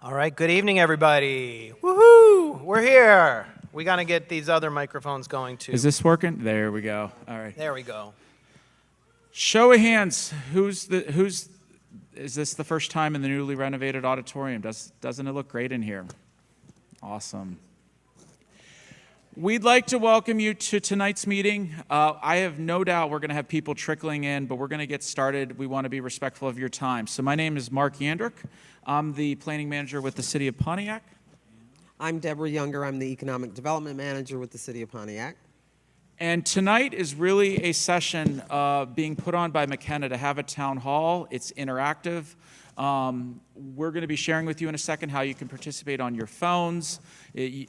All right, good evening, everybody. Woohoo! We're here. We got to get these other microphones going, too. Is this working? There we go. All right. There we go. Show of hands. Is this the first time in the newly renovated auditorium? Doesn't it look great in here? Awesome. We'd like to welcome you to tonight's meeting. I have no doubt we're going to have people trickling in, but we're going to get started. We want to be respectful of your time. So my name is Mark Yandrick. I'm the planning manager with the City of Pontiac. I'm Deborah Younger. I'm the Economic Development Manager with the City of Pontiac. And tonight is really a session being put on by McKenna to have a town hall. It's interactive. We're going to be sharing with you in a second how you can participate on your phones.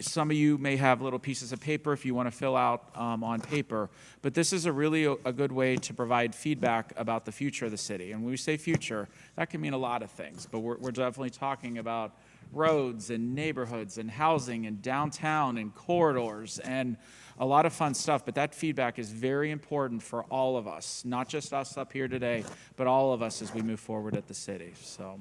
Some of you may have little pieces of paper if you want to fill out on paper. But this is a good way to provide feedback about the future of the city. And when we say future, that can mean a lot of things. But we're definitely talking about roads and neighborhoods and housing and downtown and corridors and a lot of fun stuff, but that feedback is very important for all of us, not just us up here today, but all of us as we move forward at the city. So,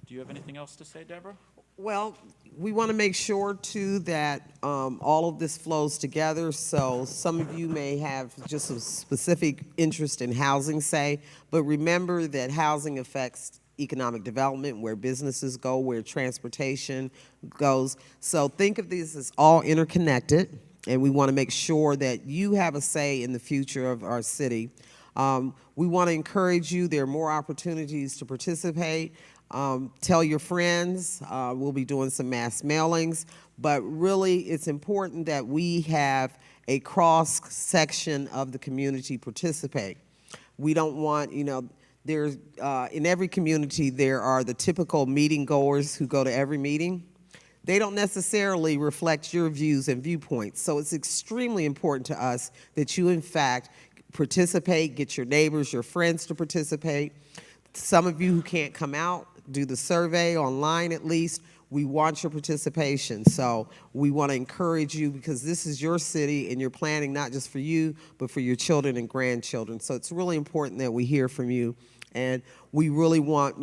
do you have anything else to say, Deborah? Well, we want to make sure, too, that all of this flows together. So some of you may have just a specific interest in housing, say, but remember that housing affects economic development, where businesses go, where transportation goes. So think of these as all interconnected. And we want to make sure that you have a say in the future of our city. We want to encourage you. There are more opportunities to participate. Tell your friends. We'll be doing some mass mailings. But really, it's important that we have a cross-section of the community participate. We don't want, there's, in every community, there are the typical meeting goers who go to every meeting. They don't necessarily reflect your views and viewpoints. So it's extremely important to us that you, in fact, participate, get your neighbors, your friends to participate. Some of you who can't come out, do the survey online at least. We want your participation. So we want to encourage you because this is your city and you're planning not just for you, but for your children and grandchildren. So it's really important that we hear from you. And we really want,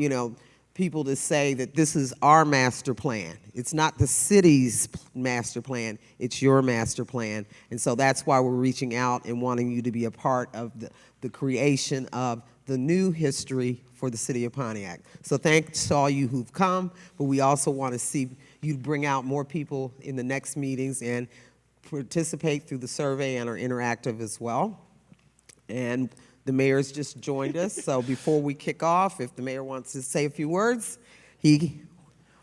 people to say that this is our master plan. It's not the city's master plan, it's your master plan. And so that's why we're reaching out and wanting you to be a part of the creation of the new history for the city of Pontiac. So thanks to all you who've come, but we also want to see you bring out more people in the next meetings and participate through the survey and are interactive as well. And the mayor's just joined us, so before we kick off, if the mayor wants to say a few words,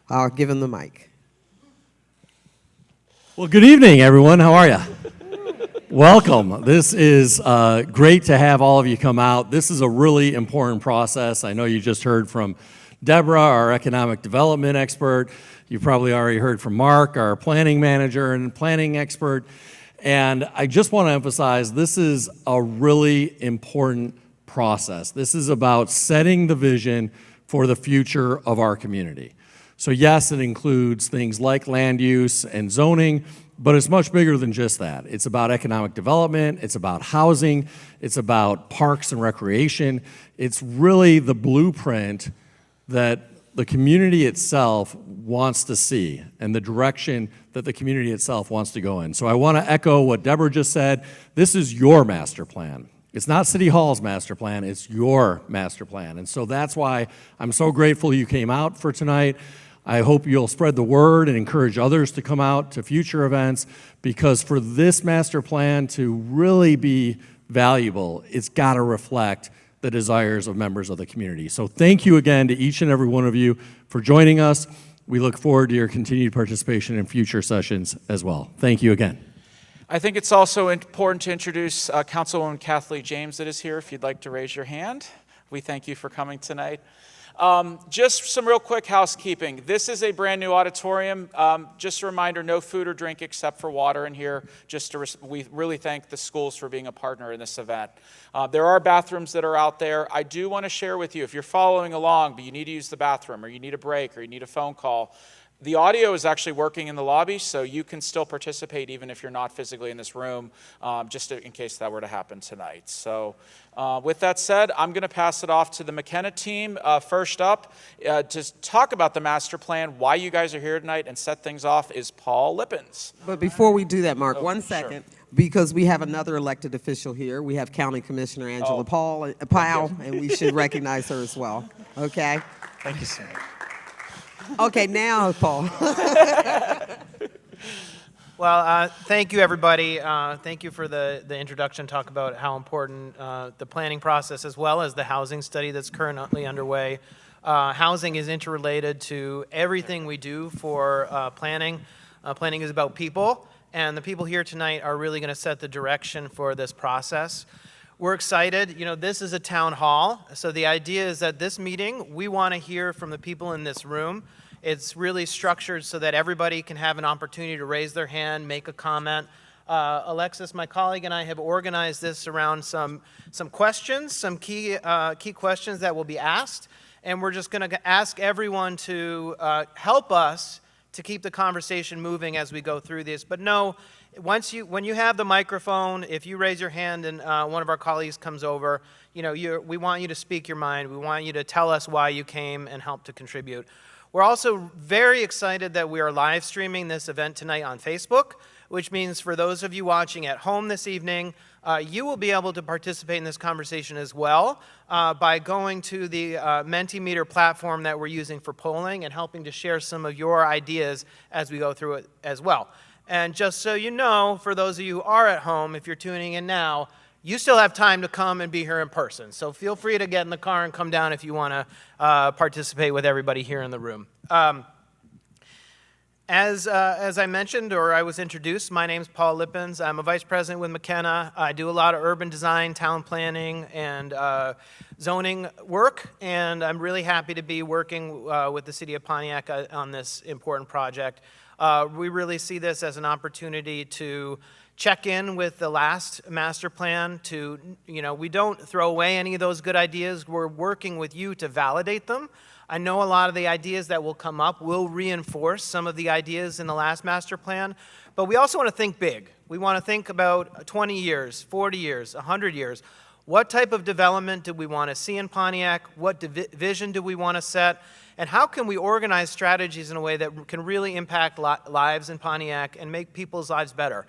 I'll give him the mic. Well, good evening, everyone. How are you? Welcome. This is great to have all of you come out. This is a really important process. I know you just heard from Deborah, our economic development expert. You probably already heard from Mark, our planning manager and planning expert. And I just want to emphasize this is a really important process. This is about setting the vision for the future of our community. So yes, it includes things like land use and zoning, but it's much bigger than just that. It's about economic development, it's about housing, it's about parks and recreation. It's really the blueprint that the community itself wants to see and the direction that the community itself wants to go in. So I want to echo what Deborah just said. This is your master plan. It's not City Hall's master plan, it's your master plan. And so that's why I'm so grateful you came out for tonight. I hope you'll spread the word and encourage others to come out to future events, because for this master plan to really be valuable, it's got to reflect the desires of members of the community. So thank you again to each and every one of you for joining us. We look forward to your continued participation in future sessions as well. Thank you again. I think it's also important to introduce Councilwoman Kathleen James that is here. If you'd like to raise your hand, we thank you for coming tonight. Just some real quick housekeeping. This is a brand new auditorium. Just a reminder, no food or drink except for water in here. We really thank the schools for being a partner in this event. There are bathrooms that are out there. I do want to share with you, if you're following along, but you need to use the bathroom or you need a break or you need a phone call, The audio is actually working in the lobby, so you can still participate even if you're not physically in this room, just in case that were to happen tonight. So with that said, I'm going to pass it off to the McKenna team. First up, to talk about the master plan, why you guys are here tonight, and set things off is Paul Lippens. But before we do that, Mark, Oh, one sure. second, because we have another elected official here. We have County Commissioner Angela Powell, and we should recognize her as well. Okay? Thank you, sir. Okay, now, Paul. Well, thank you, everybody. Thank you for the introduction, talk about how important the planning process as well as the housing study that's currently underway. Housing is interrelated to everything we do for planning. Planning is about people, and the people here tonight are really going to set the direction for this process. We're excited. You know, this is a town hall, so the idea is that this meeting, we want to hear from the people in this room. It's really structured so that everybody can have an opportunity to raise their hand, make a comment. Alexis, my colleague, and I have organized this around some questions, some key questions that will be asked, and we're just going to ask everyone to help us to keep the conversation moving as we go through this. But no, when you have the microphone, if you raise your hand and one of our colleagues comes over, you know, we want you to speak your mind. We want you to tell us why you came and help to contribute. We're also very excited that we are live streaming this event tonight on Facebook, which means for those of you watching at home this evening, you will be able to participate in this conversation as well by going to the Mentimeter platform that we're using for polling and helping to share some of your ideas as we go through it as well. And just so you know, for those of you who are at home, if you're tuning in now, you still have time to come and be here in person. So feel free to get in the car and come down if you want to participate with everybody here in the room. As I mentioned, or I was introduced, my name's Paul Lippens. I'm a vice president with McKenna. I do a lot of urban design, town planning, and zoning work, and I'm really happy to be working with the city of Pontiac on this important project. We really see this as an opportunity to check in with the last master plan to, you know, we don't throw away any of those good ideas. We're working with you to validate them. I know a lot of the ideas that will come up will reinforce some of the ideas in the last master plan, but we also want to think big. We want to think about 20 years, 40 years, 100 years. What type of development do we want to see in Pontiac? What vision do we want to set? And how can we organize strategies in a way that can really impact lives in Pontiac and make people's lives better?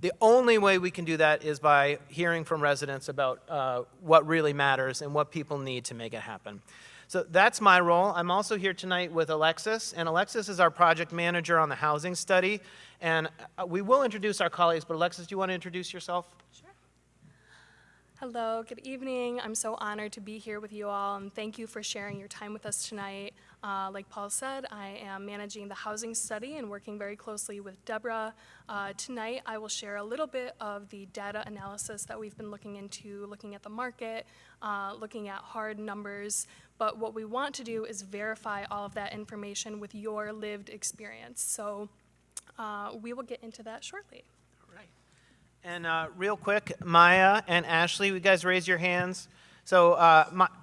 The only way we can do that is by hearing from residents about what really matters and what people need to make it happen. So that's my role. I'm also here tonight with Alexis, and Alexis is our project manager on the housing study. And we will introduce our colleagues, but Alexis, do you want to introduce yourself? Sure. Hello, good evening. I'm so honored to be here with you all, and thank you for sharing your time with us tonight. Like Paul said, I am managing the housing study and working very closely with Deborah. Tonight, I will share a little bit of the data analysis that we've been looking into, looking at the market, looking at hard numbers. But what we want to do is verify all of that information with your lived experience. So we will get into that shortly. All right. And real quick, Maya and Ashley, you guys raise your hands. So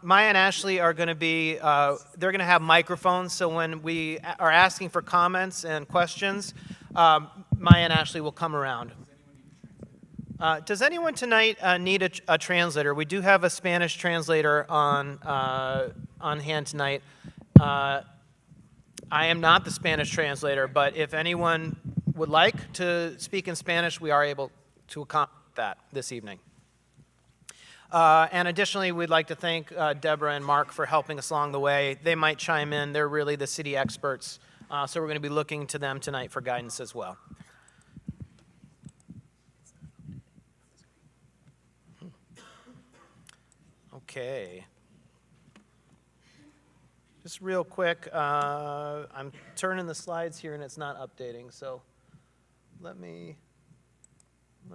Maya and Ashley are going to be, they're going to have microphones, so when we are asking for comments and questions, Maya and Ashley will come around. Does anyone tonight need a translator? We do have a Spanish translator on hand tonight. I am not the Spanish translator, but if anyone would like to speak in Spanish, we are able to accommodate that this evening. And additionally, we'd like to thank Deborah and Mark for helping us along the way. They might chime in. They're really the city experts. So we're going to be looking to them tonight for guidance as well. Okay. Just real quick, I'm turning the slides here and it's not updating. So I'm going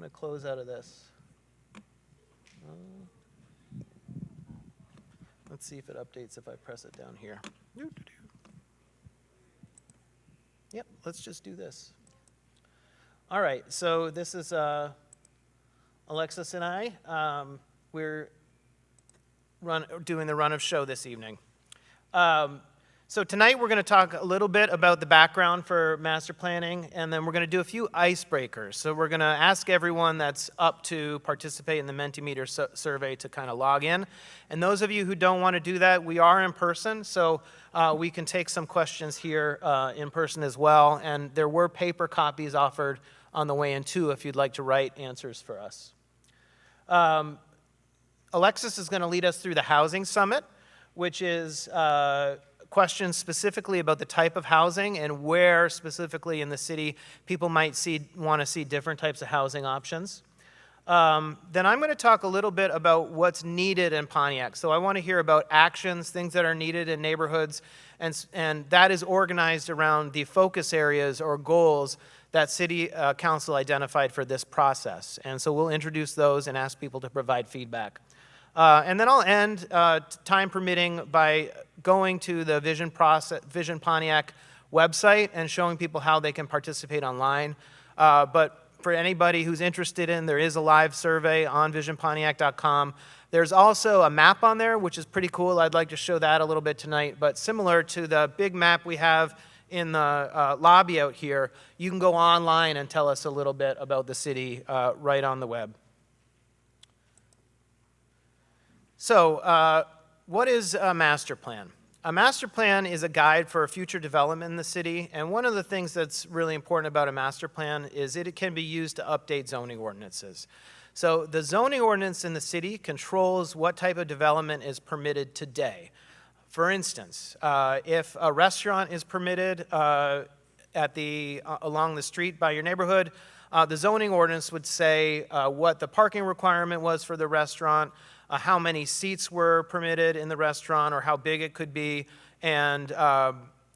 to close out of this. Let's see if it updates if I press it down here. Yep, let's just do this. All right, so this is Alexis and I. We're doing the run of show this evening. So tonight we're going to talk a little bit about the background for master planning, and then we're going to do a few icebreakers. So we're going to ask everyone that's up to participate in the Mentimeter survey to kind of log in. And those of you who don't want to do that, we are in person, so we can take some questions here in person as well. And there were paper copies offered on the way in too, if you'd like to write answers for us. Alexis is going to lead us through the Housing Summit, which is questions specifically about the type of housing and where specifically in the city people might want to see different types of housing options. Then I'm going to talk a little bit about what's needed in Pontiac. So I want to hear about actions, things that are needed in neighborhoods, and that is organized around the focus areas or goals that City Council identified for this process. And so we'll introduce those and ask people to provide feedback. And then I'll end, time permitting, by going to the Vision Pontiac website and showing people how they can participate online. But for anybody who's interested there is a live survey on visionpontiac.com. There's also a map on there, which is pretty cool. I'd like to show that a little bit tonight. But similar to the big map we have in the lobby out here, you can go online and tell us a little bit about the city right on the web. So what is a master plan? A master plan is a guide for future development in the city, and one of the things that's really important about a master plan is it can be used to update zoning ordinances. So the zoning ordinance in the city controls what type of development is permitted today. For instance, if a restaurant is permitted along the street by your neighborhood, the zoning ordinance would say what the parking requirement was for the restaurant, how many seats were permitted in the restaurant or how big it could be, and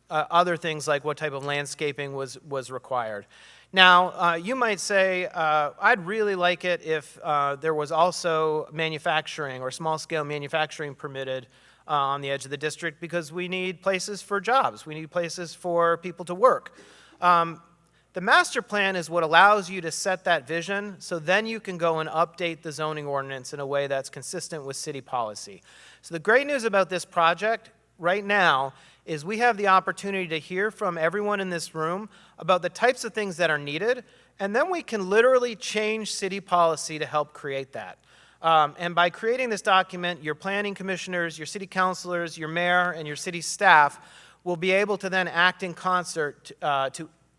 other things like what type of landscaping was required. Now, you might say, I'd really like it if there was also manufacturing or small-scale manufacturing permitted on the edge of the district because we need places for jobs. We need places for people to work. The master plan is what allows you to set that vision, so then you can go and update the zoning ordinance in a way that's consistent with city policy. So the great news about this project right now is we have the opportunity to hear from everyone in this room about the types of things that are needed, and then we can literally change city policy to help create that. And by creating this document, your planning commissioners, your city councilors, your mayor, and your city staff will be able to then act in concert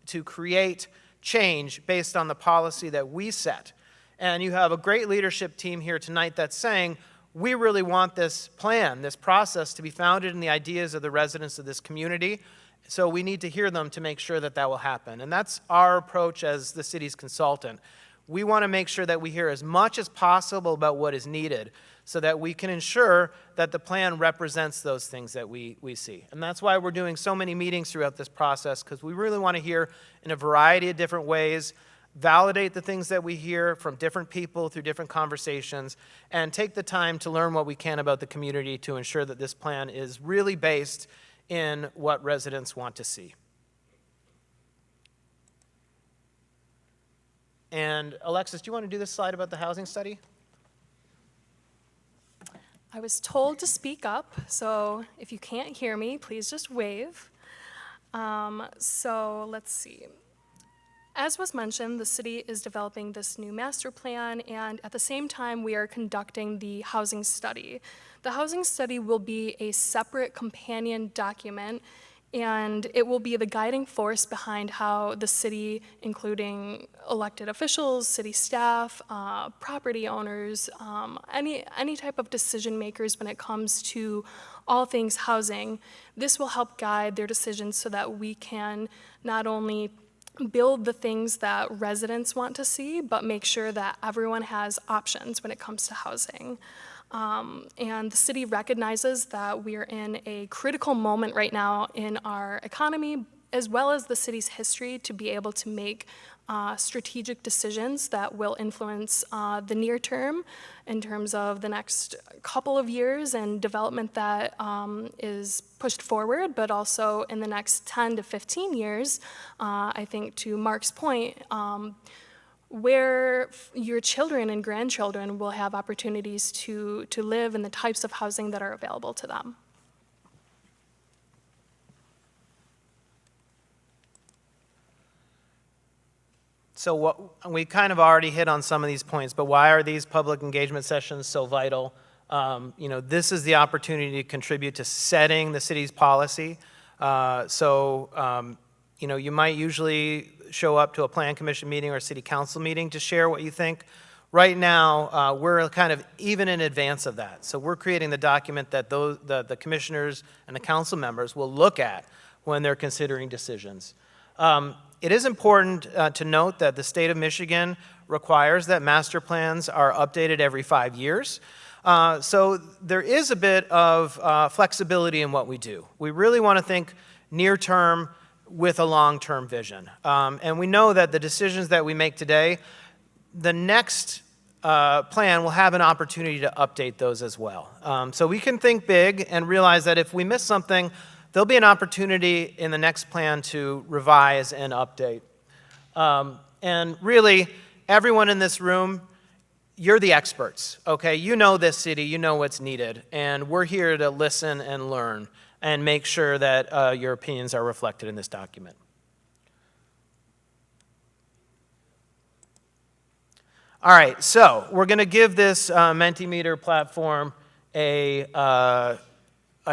to create change based on the policy that we set. And you have a great leadership team here tonight that's saying, we really want this plan, this process to be founded in the ideas of the residents of this community, so we need to hear them to make sure that that will happen. And that's our approach as the city's consultant. We want to make sure that we hear as much as possible about what is needed so that we can ensure that the plan represents those things that we see. And that's why we're doing so many meetings throughout this process, because we really want to hear in a variety of different ways, validate the things that we hear from different people through different conversations, and take the time to learn what we can about the community to ensure that this plan is really based in what residents want to see. And Alexis, do you want to do this slide about the housing study? I was told to speak up, so if you can't hear me, please just wave. So let's see. As was mentioned, the city is developing this new master plan, and at the same time, we are conducting the housing study. The housing study will be a separate companion document, and it will be the guiding force behind how the city, including elected officials, city staff, property owners, any type of decision makers when it comes to all things housing, this will help guide their decisions so that we can not only build the things that residents want to see, but make sure that everyone has options when it comes to housing. And the city recognizes that we are in a critical moment right now in our economy, as well as the city's history, to be able to make strategic decisions that will influence the near term in terms of the next couple of years and development that is pushed forward, but also in the next 10 to 15 years, I think to Mark's point, where your children and grandchildren will have opportunities to live in the types of housing that are available to them. So we kind of already hit on some of these points, but why are these public engagement sessions so vital? This is the opportunity to contribute to setting the city's policy. You might usually show up to a plan commission meeting or a city council meeting to share what you think. Right now, we're kind of even in advance of that. So we're creating the document that the commissioners and the council members will look at when they're considering decisions. It is important to note that the state of Michigan requires that master plans are updated every 5 years. So there is a bit of flexibility in what we do. We really want to think near term with a long-term vision. And we know that the decisions that we make today, the next plan will have an opportunity to update those as well. So we can think big and realize that if we miss something, there'll be an opportunity in the next plan to revise and update. And really, everyone in this room, you're the experts, okay? You know this city, you know what's needed, and we're here to listen and learn and make sure that your opinions are reflected in this document. All right, so we're going to give this Mentimeter platform a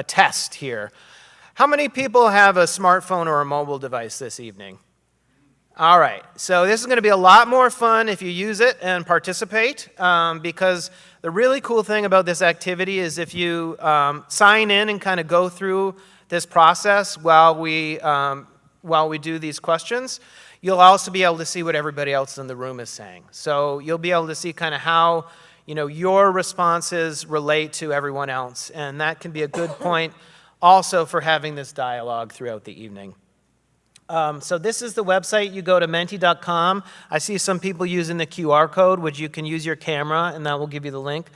test here. How many people have a smartphone or a mobile device this evening? All right, so this is going to be a lot more fun if you use it and participate, because the really cool thing about this activity is if you sign in and kind of go through this process while we do these questions, you'll also be able to see what everybody else in the room is saying. So you'll be able to see kind of how your responses relate to everyone else, and that can be a good point also for having this dialogue throughout the evening. So this is the website. You go to menti.com. I see some people using the QR code, which you can use your camera, and that will give you the link.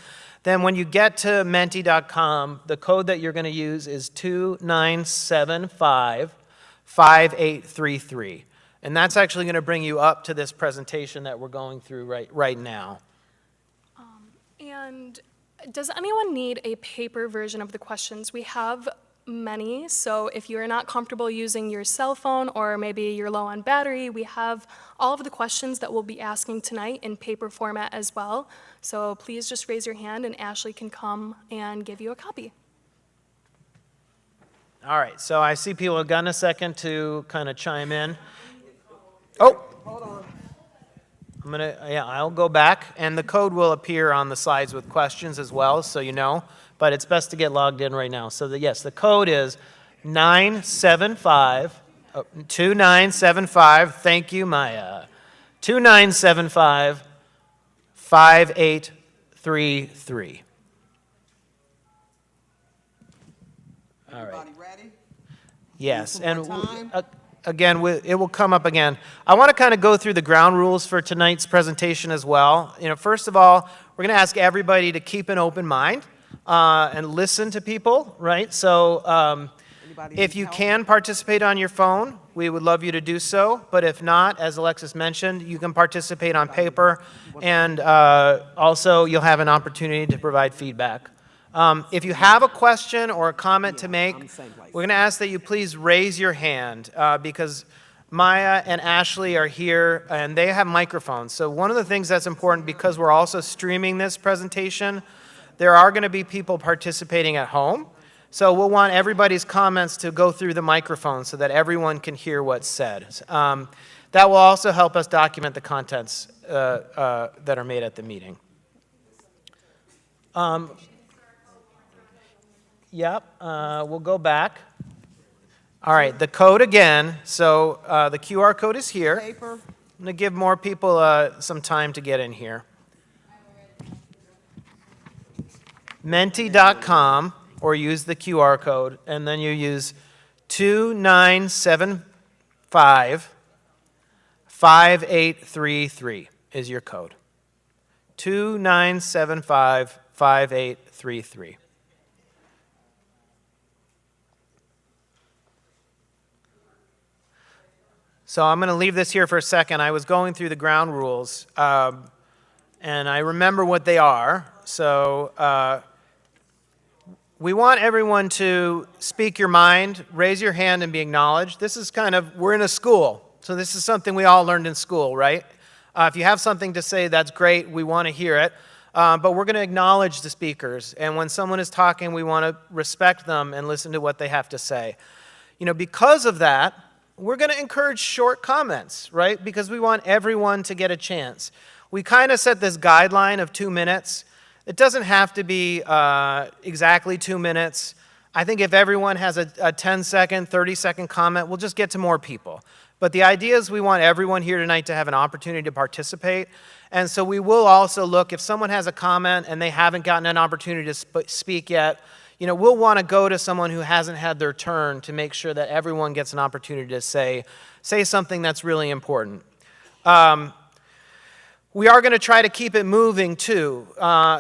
Then when you get to menti.com, the code that you're going to use is 2975-5833. And that's actually going to bring you up to this presentation that we're going through right now. And does anyone need a paper version of the questions? We have many, so if you're not comfortable using your cell phone or maybe you're low on battery, we have all of the questions that we'll be asking tonight in paper format as well. So please just raise your hand and Ashley can come and give you a copy. All right, so I see people have gotten a second to kind of chime in. Oh, Hold on. I'll go back, and the code will appear on the slides with questions as well, so you know, but it's best to get logged in right now. So yes, the code is 2975, thank you, Maya, 2975-5833. All right. Everybody ready? Yes, One and more time. again, it will come up again. I want to kind of go through the ground rules for tonight's presentation as well. First of all, we're going to ask everybody to keep an open mind and listen to people, right? So if you can participate on your phone, we would love you to do so. But if not, as Alexis mentioned, you can participate on paper, and also you'll have an opportunity to provide feedback. If you have a question or a comment to make, we're going to ask that you please raise your hand because Maya and Ashley are here and they have microphones. So one of the things that's important, because we're also streaming this presentation, there are going to be people participating at home. So we'll want everybody's comments to go through the microphone so that everyone can hear what's said. That will also help us document the contents that are made at the meeting. Yep, we'll go back. All right, the code again. So the QR code is here. Paper. I'm going to give more people some time to get in here. Menti.com, or use the QR code, and then you use 2975-5833 is your code. 2975-5833. So I'm going to leave this here for a second. I was going through the ground rules, and I remember what they are. So we want everyone to speak your mind, raise your hand, and be acknowledged. This is we're in a school, so this is something we all learned in school, right? If you have something to say, that's great. We want to hear it. But we're going to acknowledge the speakers. And when someone is talking, we want to respect them and listen to what they have to say. Because of that, we're going to encourage short comments, right? Because we want everyone to get a chance. We kind of set this guideline of 2 minutes. It doesn't have to be exactly 2 minutes. I think if everyone has a 10-second, 30-second comment, we'll just get to more people. But the idea is we want everyone here tonight to have an opportunity to participate. And so we will also look, if someone has a comment and they haven't gotten an opportunity to speak yet, we'll want to go to someone who hasn't had their turn to make sure that everyone gets an opportunity to say something that's really important. We are going to try to keep it moving, too.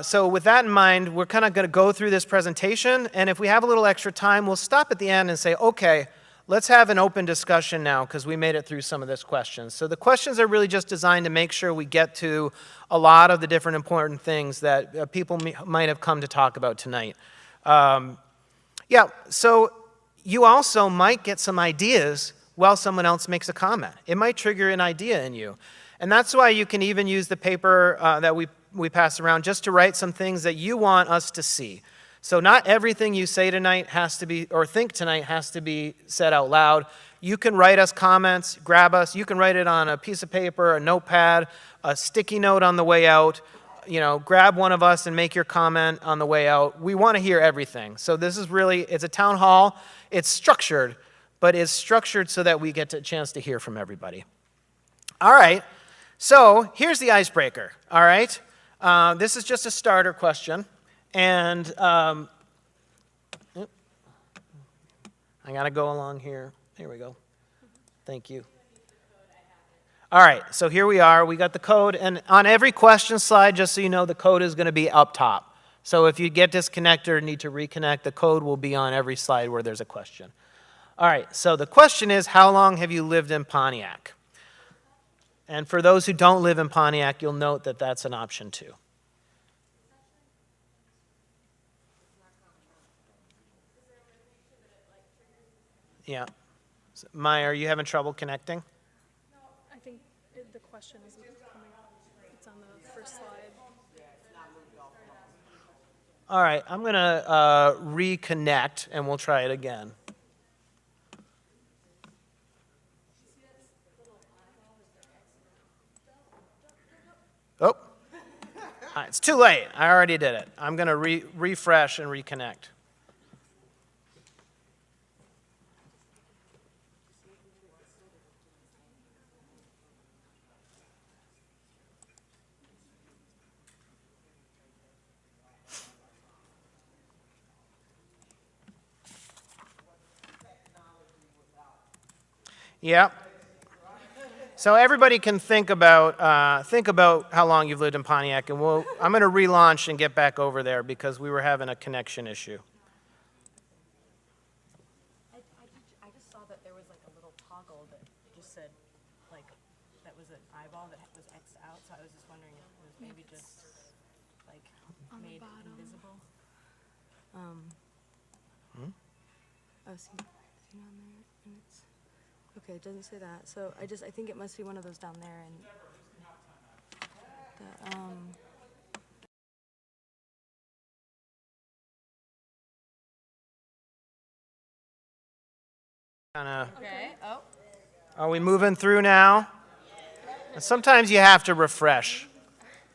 So with that in mind, we're kind of going to go through this presentation, and if we have a little extra time, we'll stop at the end and say, okay, let's have an open discussion now, because we made it through some of this questions. So the questions are really just designed to make sure we get to a lot of the different important things that people might have come to talk about tonight. So you also might get some ideas while someone else makes a comment. It might trigger an idea in you. And that's why you can even use the paper that we pass around just to write some things that you want us to see. So not everything you say tonight has to be, or think tonight has to be said out loud. You can write us comments, grab us. You can write it on a piece of paper, a notepad, a sticky note on the way out. Grab one of us and make your comment on the way out. We want to hear everything. So this is really, it's a town hall. It's structured, but it's structured so that we get a chance to hear from everybody. All right. So here's the icebreaker, all right? This is just a starter question, and I got to go along here. Here we go. Thank you. All right, so here we are. We got the code, and on every question slide, just so you know, the code is going to be up top. So if you get disconnected or need to reconnect, the code will be on every slide where there's a question. All right, so the question is, how long have you lived in Pontiac? And for those who don't live in Pontiac, you'll note that that's an option too. Yeah. Maya, are you having trouble connecting? No, I think the question isn't coming up. It's on the first slide. All right, I'm going to reconnect, and we'll try it again. Oh, it's too late. I already did it. I'm going to refresh and reconnect. Yeah. So everybody can think about how long you've lived in Pontiac, and I'm going to relaunch and get back over there because we were having a connection issue. I just saw that there was like a little toggle that just said, like, that was an eyeball that was X'd out, so I was just wondering if it was maybe just, like, made invisible. Oh, see on there, and it's, okay, it doesn't say that, so I think it must be one of those down there, and Okay, oh. Are we moving through now? And sometimes you have to refresh.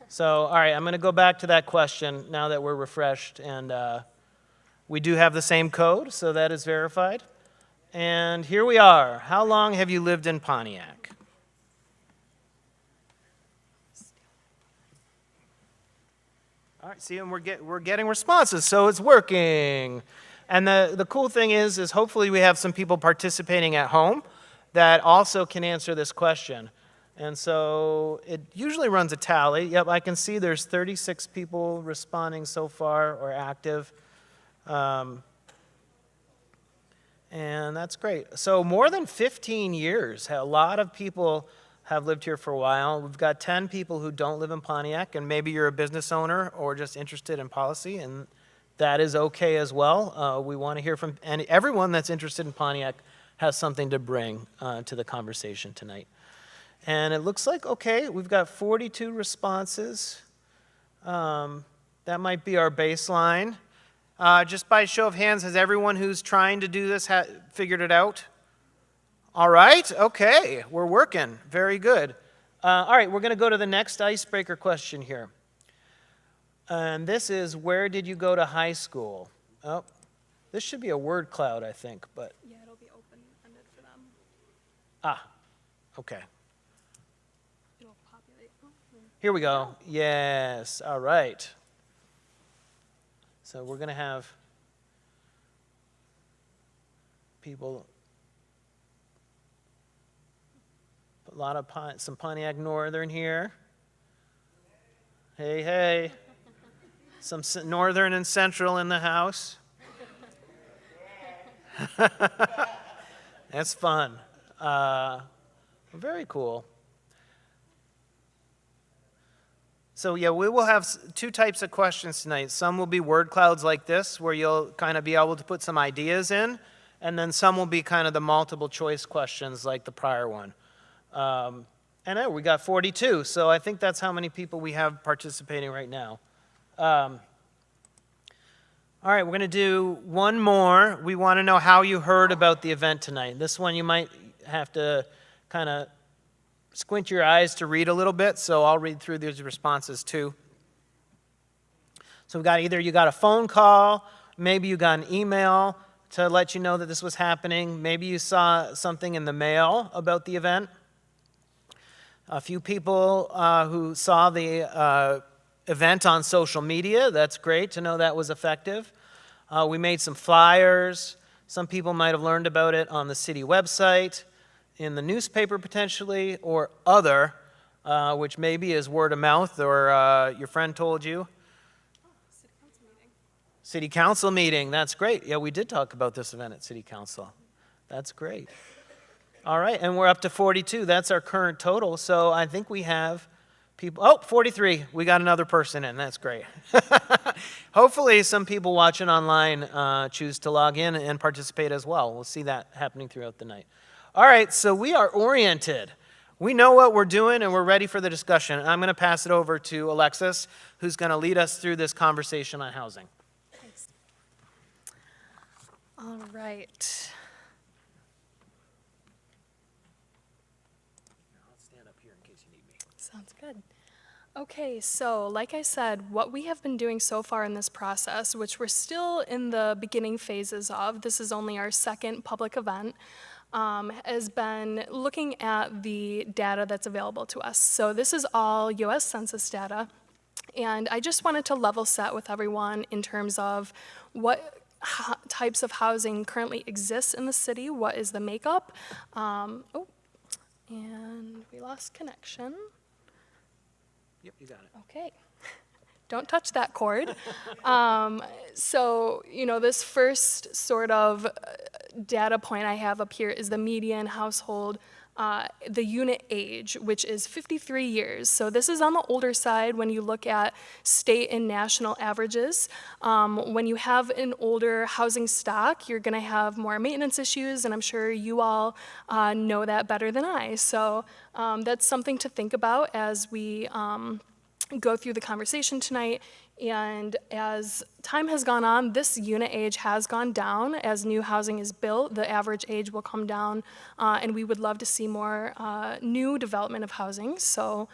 So, all right, I'm going to go back to that question now that we're refreshed, and we do have the same code, so that is verified. And here we are. How long have you lived in Pontiac? All right, see, and we're getting responses, so it's working. And the cool thing is hopefully we have some people participating at home that also can answer this question. And so it usually runs a tally. Yep, I can see there's 36 people responding so far or active. And that's great. So more than 15 years. A lot of people have lived here for a while. We've got 10 people who don't live in Pontiac, and maybe you're a business owner or just interested in policy, and that is okay as well. We want to hear from, and everyone that's interested in Pontiac has something to bring to the conversation tonight. And it looks like, okay, we've got 42 responses. That might be our baseline. Just by show of hands, has everyone who's trying to do this figured it out? All right, okay, we're working. Very good. All right, we're going to go to the next icebreaker question here. And this is, where did you go to high school? Oh, this should be a word cloud, I think, but... Yeah, it'll be open-ended for them. Ah, okay. It'll populate. Oh, yeah. Here we go. Yes, all right. So we're going to have people, a lot of some Pontiac Northern here. Hey, hey. Some Northern and Central in the house. That's fun. Very cool. So yeah, we will have two types of questions tonight. Some will be word clouds like this, where you'll kind of be able to put some ideas in, and then some will be kind of the multiple choice questions like the prior one. And we got 42, so I think that's how many people we have participating right now. All right, we're going to do one more. We want to know how you heard about the event tonight. This one you might have to kind of squint your eyes to read a little bit, so I'll read through these responses too. So we've got either you got a phone call, maybe you got an email to let you know that this was happening, maybe you saw something in the mail about the event. A few people who saw the event on social media. That's great to know that was effective. We made some flyers. Some people might have learned about it on the city website, in the newspaper potentially, or other, which maybe is word of mouth or your friend told you. City council meeting. City council meeting, that's great. Yeah, we did talk about this event at city council. That's great. All right, and we're up to 42. That's our current total. So I think we have people, 43. We got another person in. That's great. Hopefully some people watching online choose to log in and participate as well. We'll see that happening throughout the night. All right, so we are oriented. We know what we're doing and we're ready for the discussion. I'm going to pass it over to Alexis, who's going to lead us through this conversation on housing. Thanks. All right. I'll stand up here in case you need me. Sounds good. Okay, so like I said, what we have been doing so far in this process, which we're still in the beginning phases of, this is only our second public event, has been looking at the data that's available to us. So this is all US Census data, and I just wanted to level set with everyone in terms of what types of housing currently exists in the city, what is the makeup. And we lost connection. Yep, you got it. Okay. Don't touch that cord. So, this first sort of data point I have up here is the median household, the unit age, which is 53 years. So this is on the older side when you look at state and national averages. When you have an older housing stock, you're going to have more maintenance issues, and I'm sure you all know that better than I. So that's something to think about as we go through the conversation tonight. And as time has gone on, this unit age has gone down. As new housing is built, the average age will come down, and we would love to see more new development of housing. So,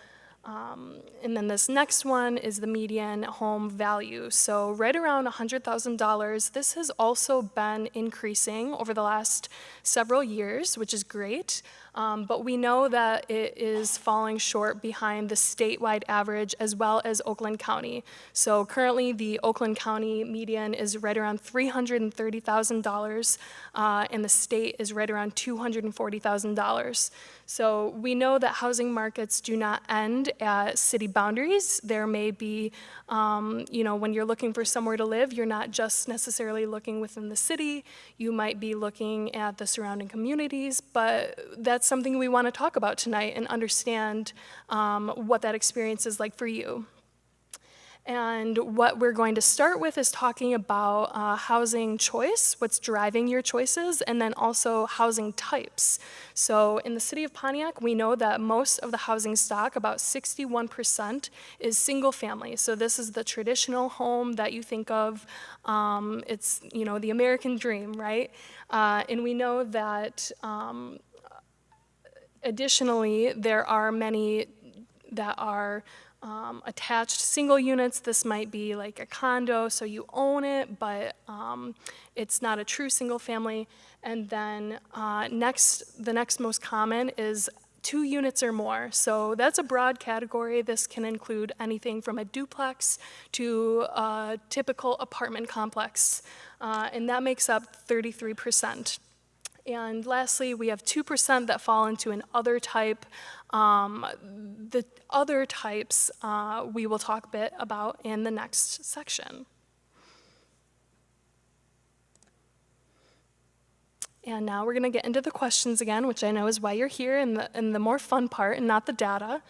and then this next one is the median home value. So right around $100,000. This has also been increasing over the last several years, which is great. But we know that it is falling short behind the statewide average as well as Oakland County. So currently the Oakland County median is right around $330,000, and the state is right around $240,000. So we know that housing markets do not end at city boundaries. There may be, when you're looking for somewhere to live, you're not just necessarily looking within the city. You might be looking at the surrounding communities, but that's something we want to talk about tonight and understand what that experience is like for you. And what we're going to start with is talking about housing choice, what's driving your choices, and then also housing types. So in the city of Pontiac, we know that most of the housing stock, about 61%, is single family. So this is the traditional home that you think of. It's, you know, the American dream, right? And we know that additionally, there are many that are attached single units. This might be like a condo, so you own it, but it's not a true single family. And then the next most common is 2 units or more. So that's a broad category. This can include anything from a duplex to a typical apartment complex, and that makes up 33%. And lastly, we have 2% that fall into an other type. The other types we will talk a bit about in the next section. And now we're going to get into the questions again, which I know is why you're here, and the more fun part, and not the data.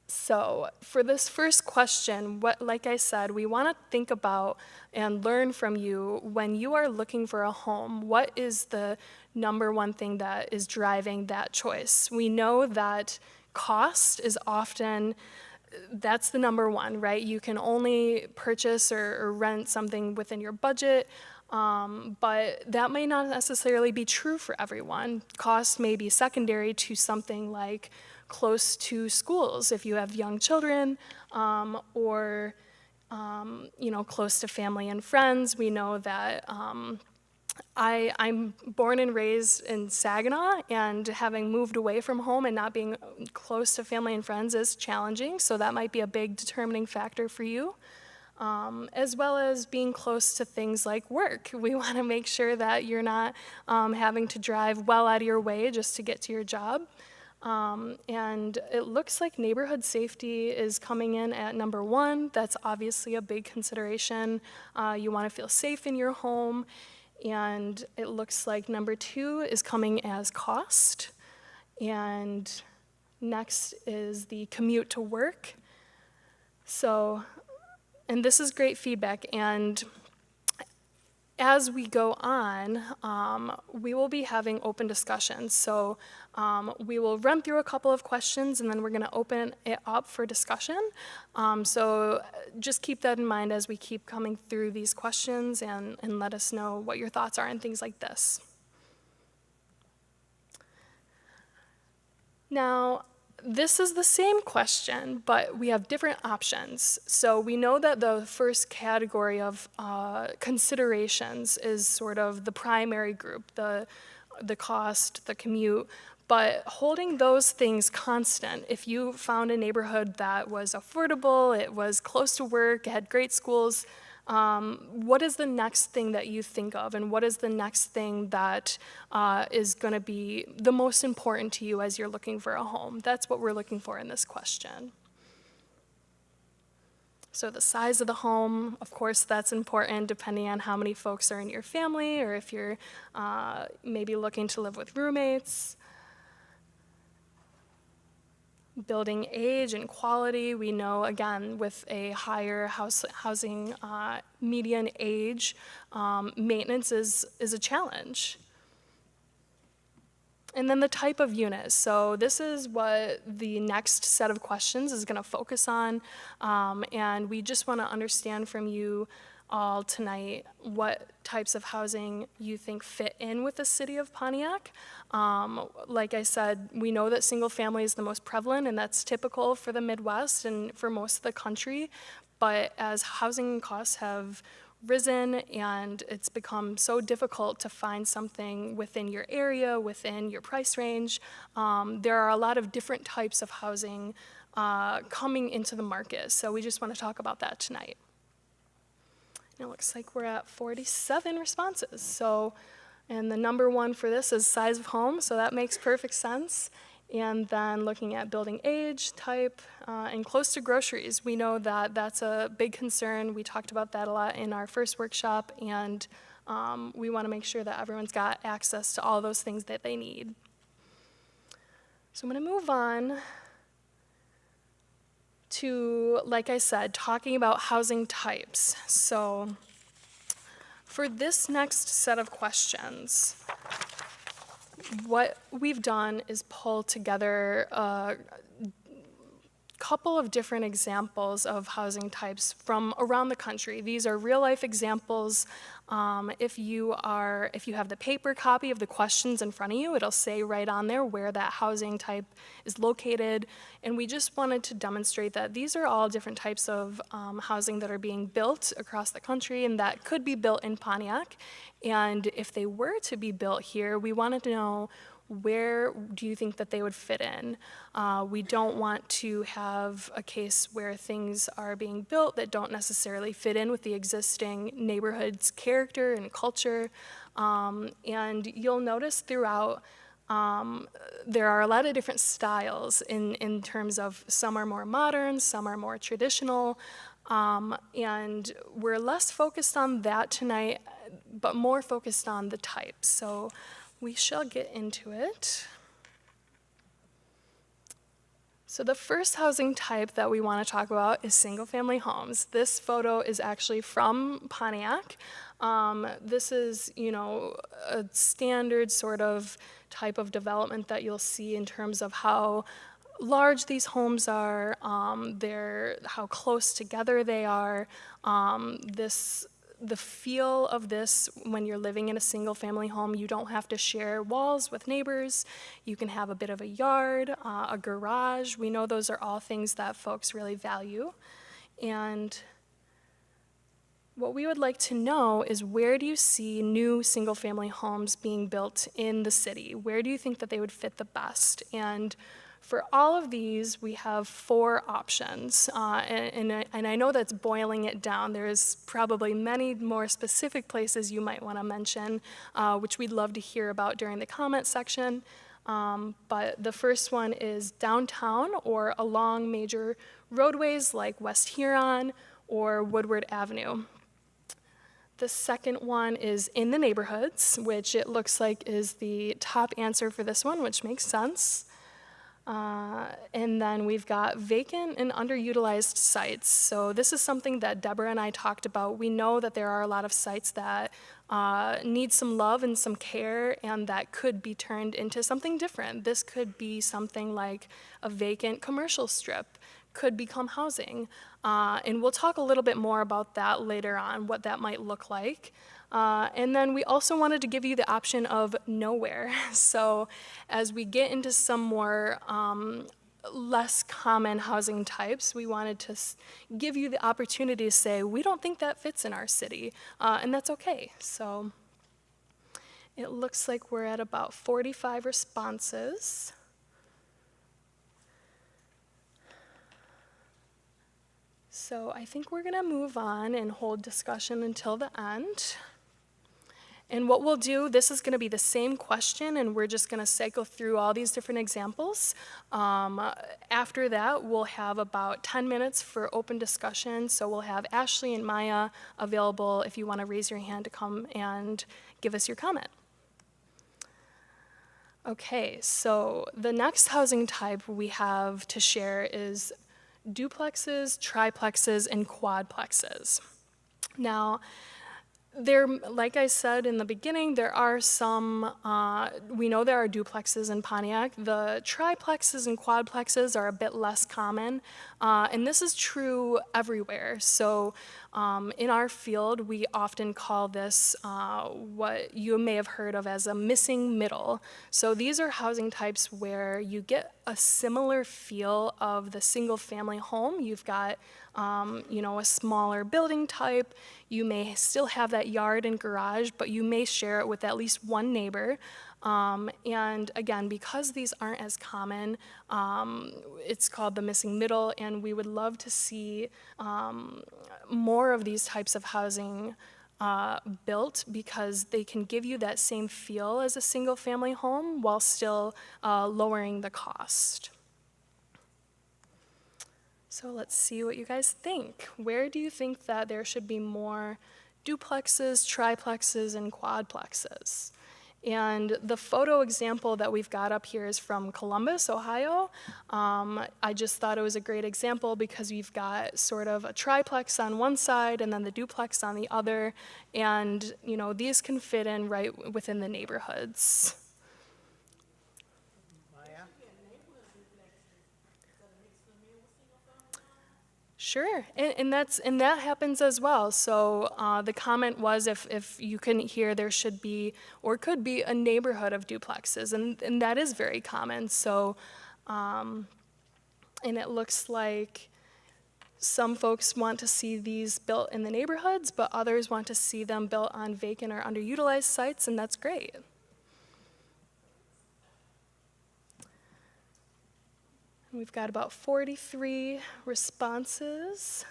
So for this first question, like I said, we want to think about and learn from you when you are looking for a home. What is the number one thing that is driving that choice? We know that cost is often, that's the number one, right? You can only purchase or rent something within your budget, but that may not necessarily be true for everyone. Cost may be secondary to something like close to schools if you have young children, or you know, close to family and friends. We know that I'm born and raised in Saginaw, and having moved away from home and not being close to family and friends is challenging, so that might be a big determining factor for you. As well as being close to things like work. We want to make sure that you're not having to drive well out of your way just to get to your job. And it looks like neighborhood safety is coming in at number 1. That's obviously a big consideration. You want to feel safe in your home. And it looks like number 2 is coming as cost. And next is the commute to work. So, and this is great feedback. And as we go on, we will be having open discussions. So we will run through a couple of questions, and then we're going to open it up for discussion. So just keep that in mind as we keep coming through these questions, and let us know what your thoughts are and things like this. Now, this is the same question, but we have different options. So we know that the first category of considerations is sort of the primary group, the cost, the commute. But holding those things constant, if you found a neighborhood that was affordable, it was close to work, it had great schools, what is the next thing that you think of, and what is the next thing that is going to be the most important to you as you're looking for a home? That's what we're looking for in this question. So the size of the home, of course, that's important depending on how many folks are in your family, or if you're maybe looking to live with roommates. Building age and quality, we know, again, with a higher housing median age, maintenance is a challenge. And then the type of unit. So this is what the next set of questions is going to focus on, and we just want to understand from you all tonight what types of housing you think fit in with the city of Pontiac. Like I said, we know that single family is the most prevalent, and that's typical for the Midwest and for most of the country. But as housing costs have risen and it's become so difficult to find something within your area, within your price range, there are a lot of different types of housing coming into the market. So we just want to talk about that tonight. It looks like we're at 47 responses. So, and the number 1 for this is size of home, so that makes perfect sense. And then looking at building age, type, and close to groceries. We know that that's a big concern. We talked about that a lot in our first workshop, and we want to make sure that everyone's got access to all those things that they need. So I'm going to move on to, like I said, talking about housing types. So for this next set of questions, what we've done is pull together a couple of different examples of housing types from around the country. These are real life examples. If you have the paper copy of the questions in front of you, it'll say right on there where that housing type is located. And we just wanted to demonstrate that these are all different types of housing that are being built across the country and that could be built in Pontiac. And if they were to be built here, we wanted to know, where do you think that they would fit in? We don't want to have a case where things are being built that don't necessarily fit in with the existing neighborhood's character and culture. And you'll notice throughout, there are a lot of different styles in terms of some are more modern, some are more traditional. And we're less focused on that tonight, but more focused on the types. So we shall get into it. So the first housing type that we want to talk about is single-family homes. This photo is actually from Pontiac. This is, a standard sort of type of development that you'll see in terms of how large these homes are, how close together they are. The feel of this, when you're living in a single-family home, you don't have to share walls with neighbors. You can have a bit of a yard, a garage. We know those are all things that folks really value. And what we would like to know is, where do you see new single-family homes being built in the city? Where do you think that they would fit the best? And for all of these, we have 4 options, and I know that's boiling it down. There's probably many more specific places you might want to mention, which we'd love to hear about during the comment section. But the first one is downtown or along major roadways like West Huron or Woodward Avenue. The second one is in the neighborhoods, which it looks like is the top answer for this one, which makes sense. And then we've got vacant and underutilized sites. So this is something that Deborah and I talked about. We know that there are a lot of sites that need some love and some care, and that could be turned into something different. This could be something like a vacant commercial strip, could become housing. And we'll talk a little bit more about that later on, what that might look like. And then we also wanted to give you the option of nowhere. So as we get into some more less common housing types, we wanted to give you the opportunity to say, we don't think that fits in our city, and that's okay. So it looks like we're at about 45 responses. So I think we're gonna move on and hold discussion until the end. And what we'll do, this is gonna be the same question, and we're just gonna cycle through all these different examples. After that, we'll have about 10 minutes for open discussion. So we'll have Ashley and Maya available if you wanna raise your hand to come and give us your comment. Okay, so the next housing type we have to share is duplexes, triplexes, and quadplexes. Now, like I said in the beginning, there are some, we know there are duplexes in Pontiac. The triplexes and quadplexes are a bit less common, and this is true everywhere. So in our field, we often call this what you may have heard of as a missing middle. So these are housing types where you get a similar feel of the single-family home. You've got a smaller building type. You may still have that yard and garage, but you may share it with at least one neighbor. And again, because these aren't as common, it's called the missing middle, and we would love to see more of these types of housing built, because they can give you that same feel as a single-family home while still lowering the cost. So let's see what you guys think. Where do you think that there should be more duplexes, triplexes, and quadplexes? And the photo example that we've got up here is from Columbus, Ohio. I just thought it was a great example because you've got sort of a triplex on one side and then the duplex on the other. And, you know, these can fit in right within the neighborhoods. Sure, and that happens as well. So the comment was if you couldn't hear, there should be or could be a neighborhood of duplexes, and that is very common. So, and it looks like some folks want to see these built in the neighborhoods, but others want to see them built on vacant or underutilized sites, and that's great. We've got about 43 responses.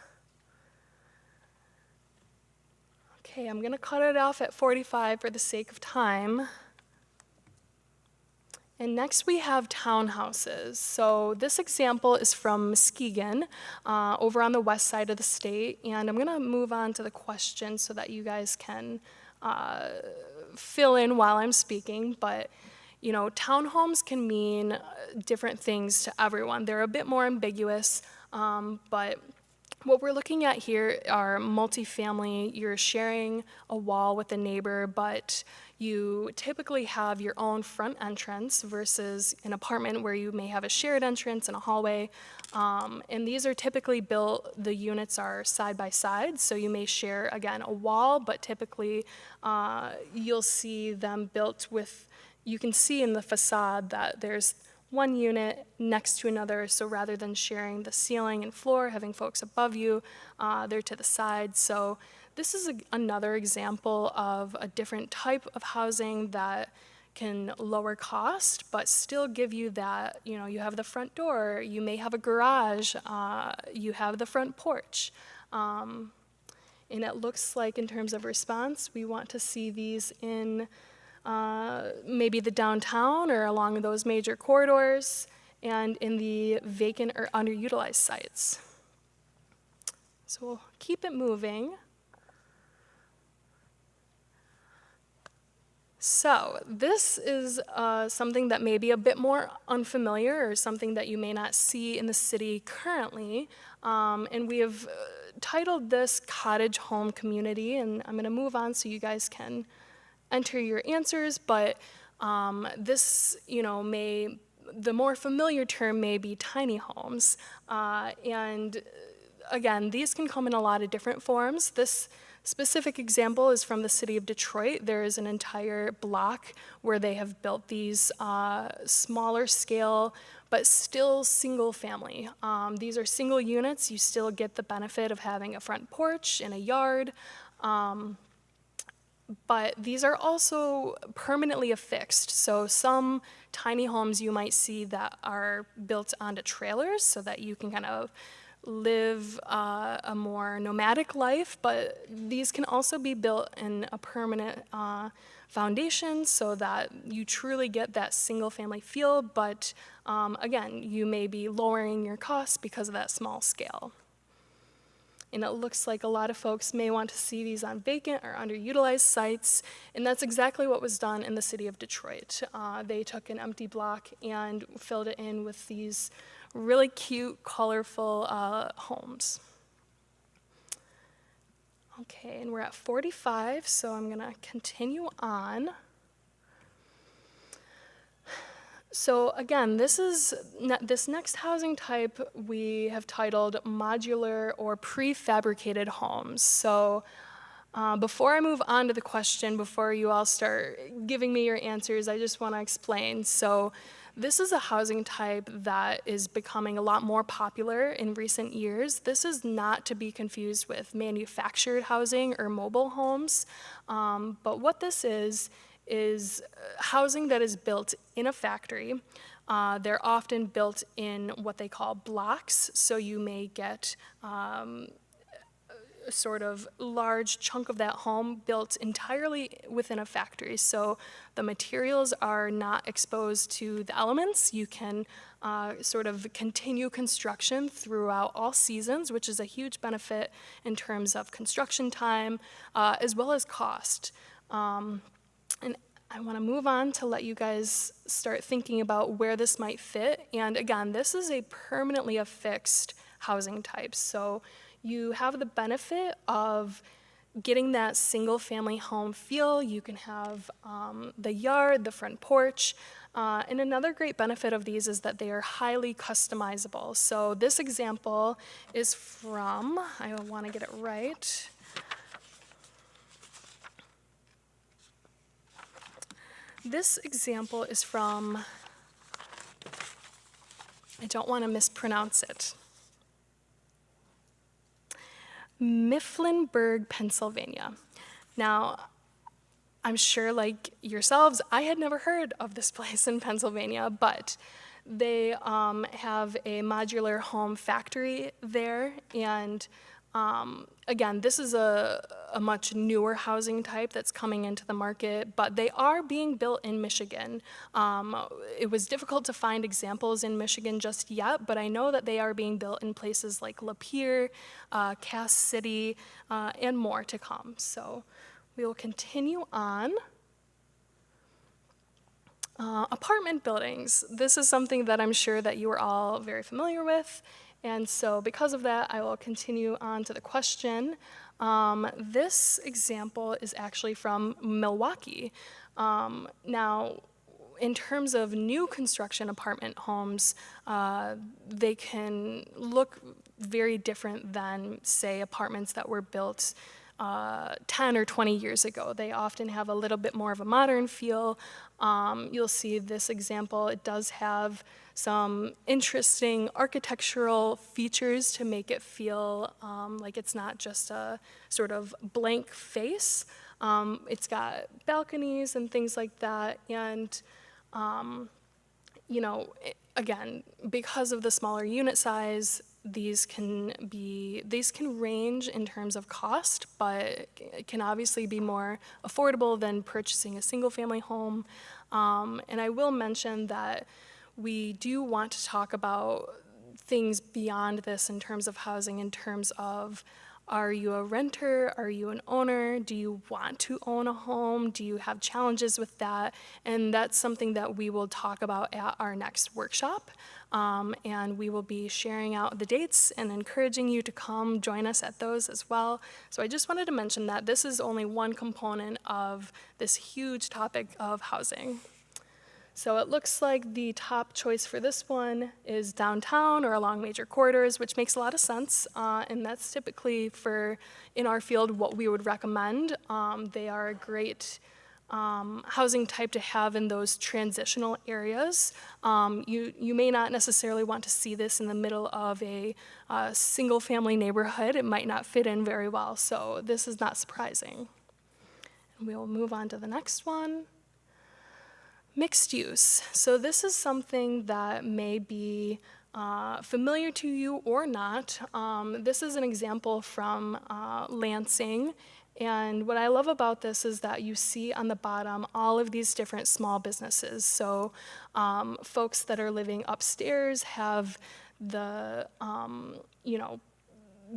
Okay, I'm gonna cut it off at 45 for the sake of time. And next we have townhouses. So this example is from Muskegon, over on the west side of the state. And I'm gonna move on to the question so that you guys can fill in while I'm speaking. But you know, townhomes can mean different things to everyone. They're a bit more ambiguous, but what we're looking at here are multifamily. You're sharing a wall with a neighbor, but you typically have your own front entrance versus an apartment where you may have a shared entrance and a hallway. And these are typically built, the units are side by side, so you may share, again, a wall, but typically you'll see them built with, you can see in the facade that there's one unit next to another, so rather than sharing the ceiling and floor, having folks above you, they're to the side. So this is another example of a different type of housing that can lower cost, but still give you that, you know, you have the front door, you may have a garage, you have the front porch. And it looks like in terms of response, we want to see these in maybe the downtown or along those major corridors and in the vacant or underutilized sites. So we'll keep it moving. So this is something that may be a bit more unfamiliar or something that you may not see in the city currently. And we have titled this Cottage Home Community, and I'm gonna move on so you guys can enter your answers, but this, you know, the more familiar term may be tiny homes. And again, these can come in a lot of different forms. This specific example is from the city of Detroit. There is an entire block where they have built these smaller scale, but still single family. These are single units. You still get the benefit of having a front porch and a yard. But these are also permanently affixed. So some tiny homes you might see that are built onto trailers so that you can kind of live a more nomadic life, but these can also be built in a permanent foundation so that you truly get that single family feel, but again, you may be lowering your costs because of that small scale. And it looks like a lot of folks may want to see these on vacant or underutilized sites, and that's exactly what was done in the city of Detroit. They took an empty block and filled it in with these really cute, colorful homes. Okay, and we're at 45, so I'm gonna continue on. So again, this next housing type we have titled modular or prefabricated homes. So before I move on to the question, before you all start giving me your answers, I just want to explain. So this is a housing type that is becoming a lot more popular in recent years. This is not to be confused with manufactured housing or mobile homes, but what this is housing that is built in a factory. They're often built in what they call blocks, so you may get a sort of large chunk of that home built entirely within a factory. So the materials are not exposed to the elements. You can sort of continue construction throughout all seasons, which is a huge benefit in terms of construction time as well as cost. And I want to move on to let you guys start thinking about where this might fit. And again, this is a permanently affixed housing type. So you have the benefit of getting that single family home feel. You can have the yard, the front porch. And another great benefit of these is that they are highly customizable. So this example is from, I want to get it right. This example is from, I don't want to mispronounce it, Mifflinburg, Pennsylvania. Now, I'm sure like yourselves, I had never heard of this place in Pennsylvania, but they have a modular home factory there, and again, this is a much newer housing type that's coming into the market, but they are being built in Michigan. It was difficult to find examples in Michigan just yet, but I know that they are being built in places like Lapeer, Cass City, and more to come. So we will continue on. Apartment buildings. This is something that I'm sure that you are all very familiar with. And so because of that, I will continue on to the question. This example is actually from Milwaukee. Now, in terms of new construction apartment homes, they can look very different than, say, apartments that were built 10 or 20 years ago. They often have a little bit more of a modern feel. You'll see this example, it does have some interesting architectural features to make it feel like it's not just a sort of blank face. It's got balconies and things like that. And, you know, again, because of the smaller unit size, these can range in terms of cost, but it can obviously be more affordable than purchasing a single family home. And I will mention that we do want to talk about things beyond this in terms of housing, in terms of, are you a renter? Are you an owner? Do you want to own a home? Do you have challenges with that? And that's something that we will talk about at our next workshop. And we will be sharing out the dates and encouraging you to come join us at those as well. So I just wanted to mention that this is only one component of this huge topic of housing. So it looks like the top choice for this one is downtown or along major corridors, which makes a lot of sense. And that's typically in our field, what we would recommend. They are a great housing type to have in those transitional areas. You may not necessarily want to see this in the middle of a single family neighborhood. It might not fit in very well. So this is not surprising. And we'll move on to the next one. Mixed use. So this is something that may be familiar to you or not. This is an example from Lansing. And what I love about this is that you see on the bottom all of these different small businesses. So folks that are living upstairs have the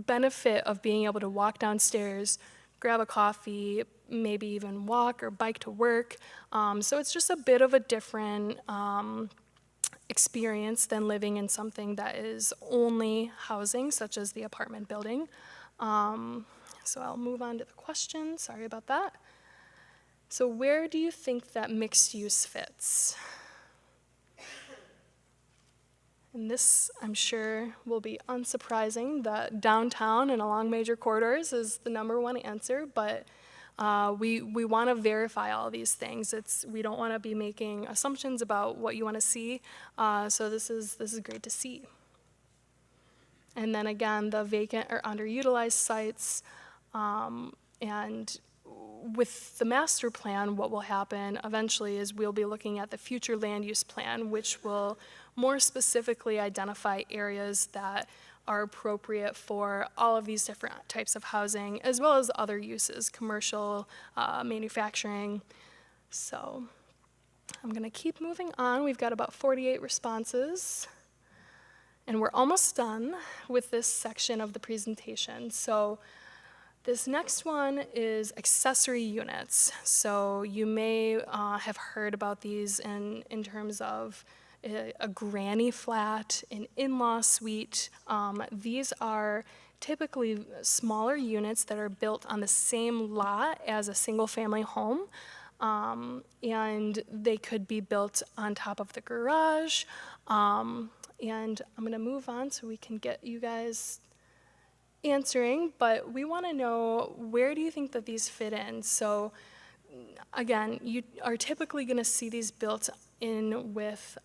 benefit of being able to walk downstairs, grab a coffee, maybe even walk or bike to work. So it's just a bit of a different experience than living in something that is only housing, such as the apartment building. So I'll move on to the question. Sorry about that. So where do you think that mixed use fits? And this, I'm sure, will be unsurprising that downtown and along major corridors is the #1 answer, but we want to verify all these things. We don't want to be making assumptions about what you want to see, so this is great to see. And then again, the vacant or underutilized sites, and with the master plan, what will happen eventually is we'll be looking at the future land use plan, which will more specifically identify areas that are appropriate for all of these different types of housing, as well as other uses, commercial, manufacturing. So I'm gonna keep moving on. We've got about 48 responses. And we're almost done with this section of the presentation. So This next one is accessory units. So you may have heard about these in terms of a granny flat, an in-law suite. These are typically smaller units that are built on the same lot as a single-family home. And they could be built on top of the garage. And I'm going to move on so we can get you guys answering, but we want to know, where do you think that these fit in? So again, you are typically going to see these built in with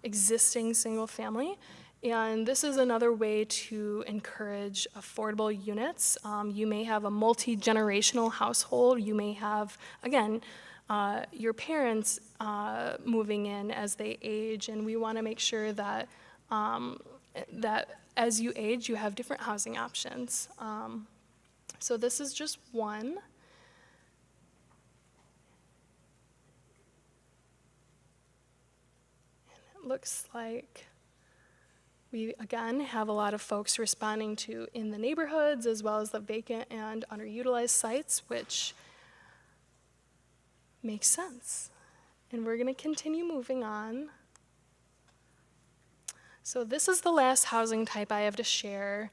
existing single family, and this is another way to encourage affordable units. You may have a multi-generational household. You may have, again, your parents moving in as they age, and we want to make sure that that as you age, you have different housing options. So this is just one. And it looks like we, again, have a lot of folks responding to in the neighborhoods as well as the vacant and underutilized sites, which makes sense. And we're going to continue moving on. So this is the last housing type I have to share.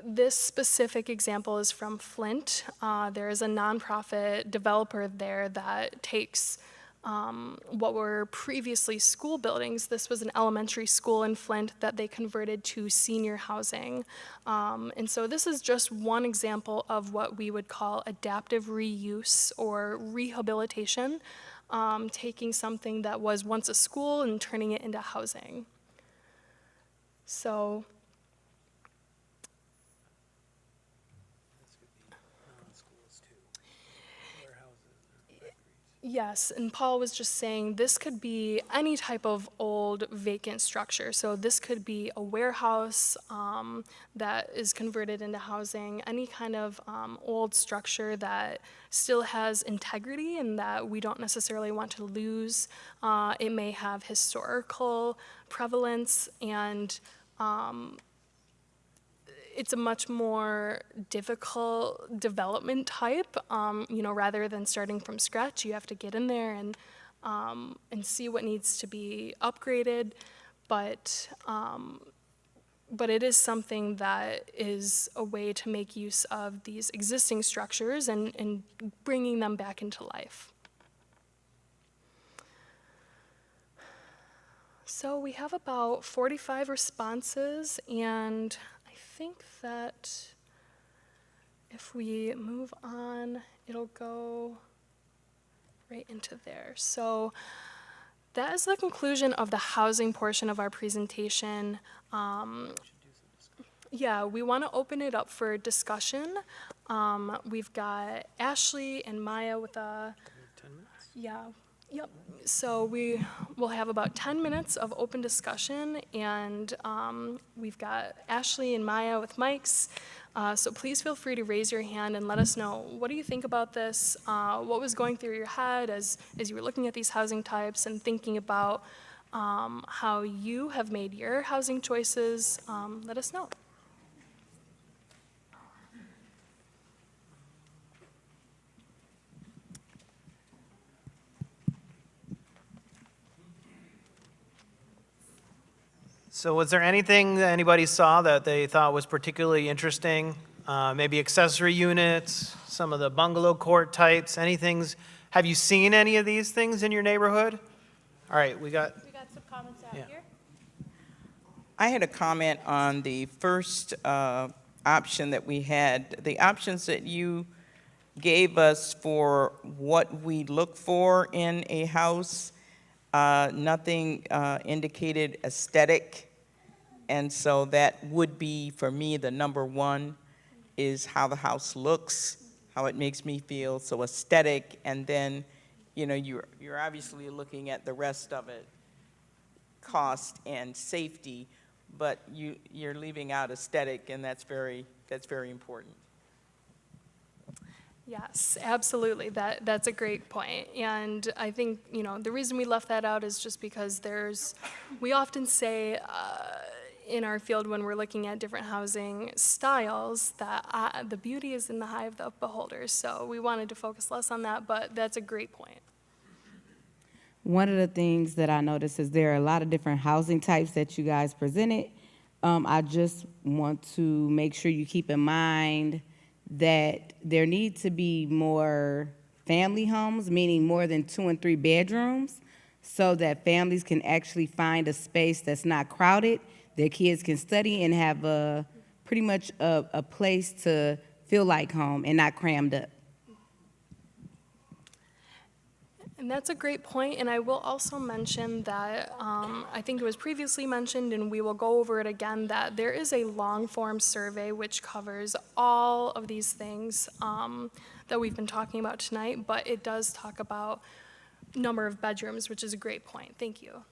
This specific example is from Flint. There is a nonprofit developer there that takes what were previously school buildings. This was an elementary school in Flint that they converted to senior housing. And so this is just one example of what we would call adaptive reuse or rehabilitation, taking something that was once a school and turning it into housing. So yes, and Paul was just saying this could be any type of old vacant structure. So this could be a warehouse that is converted into housing, any kind of old structure that still has integrity and that we don't necessarily want to lose. It may have historical prevalence, and it's a much more difficult development type. Rather than starting from scratch, you have to get in there and see what needs to be upgraded. But it is something that is a way to make use of these existing structures and bringing them back into life. So we have about 45 responses, and I think that if we move on, it'll go right into there. So that is the conclusion of the housing portion of our presentation. Yeah, we want to open it up for discussion. We've got Ashley and Maya with a... 10 minutes? Yeah. Yep. So we will have about 10 minutes of open discussion, and we've got Ashley and Maya with mics. So please feel free to raise your hand and let us know, what do you think about this? What was going through your head as you were looking at these housing types and thinking about how you have made your housing choices? Let us know. So was there anything that anybody saw that they thought was particularly interesting? Maybe accessory units, some of the bungalow court types, anything? Have you seen any of these things in your neighborhood? All right, we got some comments out Yeah. here. I had a comment on the first option that we had. The options that you gave us for what we look for in a house, nothing indicated aesthetic. And so that would be, for me, the number one, is how the house looks, how it makes me feel, so aesthetic. And then, you're obviously looking at the rest of it, cost and safety, but you're leaving out aesthetic, and that's very important. Yes, absolutely. That's a great point. And I think, the reason we left that out is just because we often say, in our field when we're looking at different housing styles that the beauty is in the eye of the beholder. So we wanted to focus less on that, but that's a great point. One of the things that I noticed is there are a lot of different housing types that you guys presented. I just want to make sure you keep in mind that there need to be more family homes, meaning more than 2 and 3 bedrooms, so that families can actually find a space that's not crowded. Their kids can study and have pretty much a place to feel like home and not crammed up. And that's a great point, and I will also mention that I think it was previously mentioned, and we will go over it again, that there is a long-form survey which covers all of these things that we've been talking about tonight, but it does talk about number of bedrooms, which is a great point. Thank you.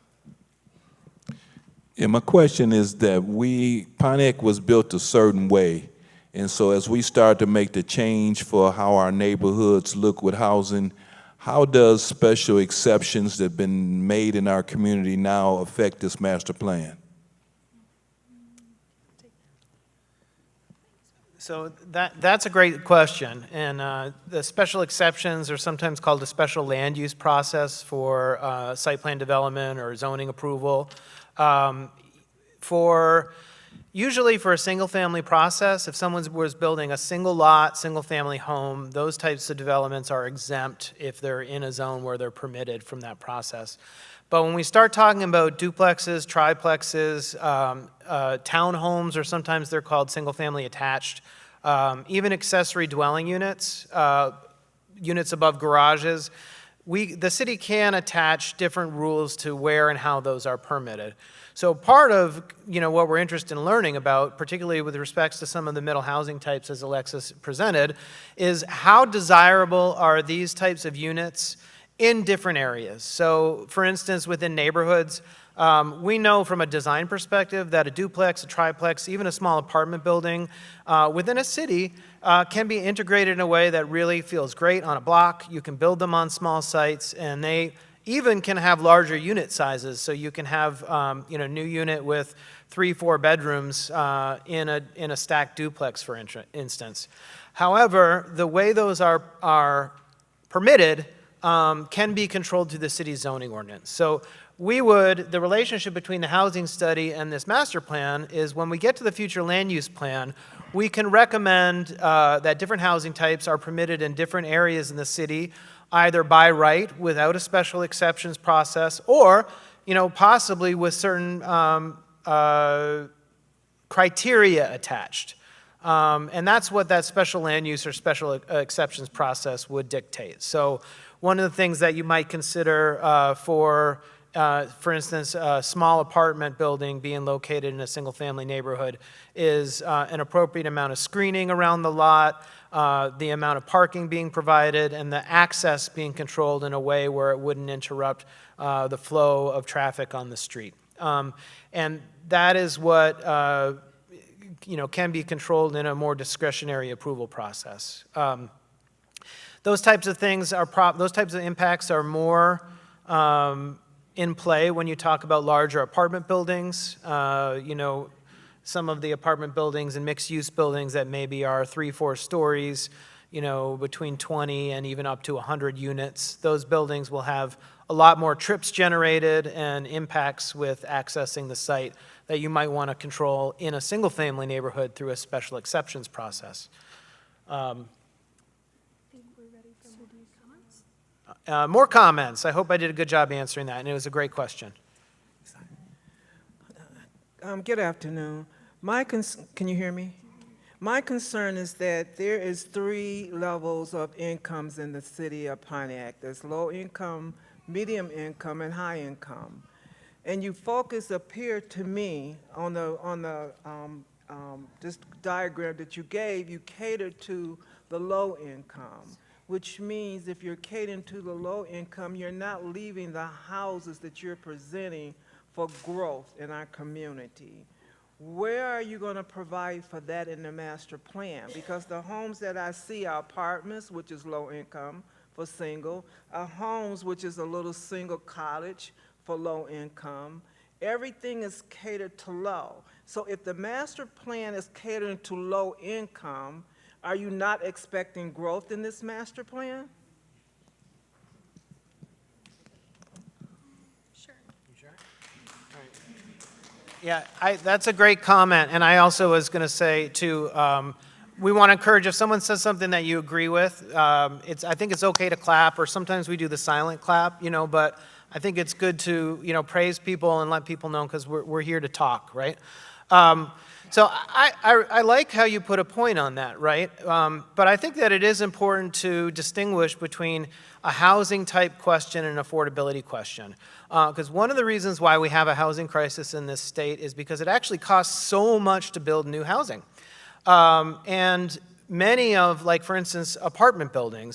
Yeah, my question is that Pontiac was built a certain way, and so as we start to make the change for how our neighborhoods look with housing, how does special exceptions that have been made in our community now affect this master plan? So that's a great question, and the special exceptions are sometimes called a special land use process for site plan development or zoning approval. Usually for a single-family process, if someone was building a single lot, single-family home, those types of developments are exempt if they're in a zone where they're permitted from that process. But when we start talking about duplexes, triplexes, townhomes, or sometimes they're called single-family attached, even accessory dwelling units, units above garages, the city can attach different rules to where and how those are permitted. So part of what we're interested in learning about, particularly with respects to some of the middle housing types as Alexis presented, is how desirable are these types of units in different areas. So for instance, within neighborhoods, we know from a design perspective that a duplex, a triplex, even a small apartment building within a city can be integrated in a way that really feels great on a block. You can build them on small sites, and they even can have larger unit sizes. So you can have new unit with 3-4 bedrooms in a stacked duplex, for instance. However, the way those are permitted can be controlled through the city's zoning ordinance. So the relationship between the housing study and this master plan is when we get to the future land use plan, we can recommend that different housing types are permitted in different areas in the city, either by right without a special exceptions process, or possibly with certain criteria attached. And that's what that special land use or special exceptions process would dictate. So one of the things that you might consider for instance, a small apartment building being located in a single-family neighborhood is an appropriate amount of screening around the lot, the amount of parking being provided, and the access being controlled in a way where it wouldn't interrupt the flow of traffic on the street. And that is what can be controlled in a more discretionary approval process. Those types of things those types of impacts are more in play when you talk about larger apartment buildings. Some of the apartment buildings and mixed-use buildings that maybe are 3-4 stories, between 20 and even up to 100 units. Those buildings will have a lot more trips generated and impacts with accessing the site that you might want to control in a single-family neighborhood through a special exceptions process. More comments. I hope I did a good job answering that, and it was a great question. Good afternoon. Can you hear me? My concern is that there is 3 levels of incomes in the city of Pontiac. There's low income, medium income, and high income. And you focus appear to me on the this diagram that you gave, you catered to the low income, which means if you're catering to the low income, you're not leaving the houses that you're presenting for growth in our community. Where are you going to provide for that in the master plan? Because the homes that I see are apartments, which is low income for single, homes, which is a little single cottage for low income. Everything is catered to low. So if the master plan is catering to low income, are you not expecting growth in this master plan? Sure. Yeah, that's a great comment, and I also was going to say, too, we want to encourage, if someone says something that you agree with, I think it's okay to clap, or sometimes we do the silent clap, but I think it's good to, praise people and let people know, because we're here to talk, right? So I like how you put a point on that, right? But I think that it is important to distinguish between a housing type question and an affordability question. Because one of the reasons why we have a housing crisis in this state is because it actually costs so much to build new housing. And many of, like for instance,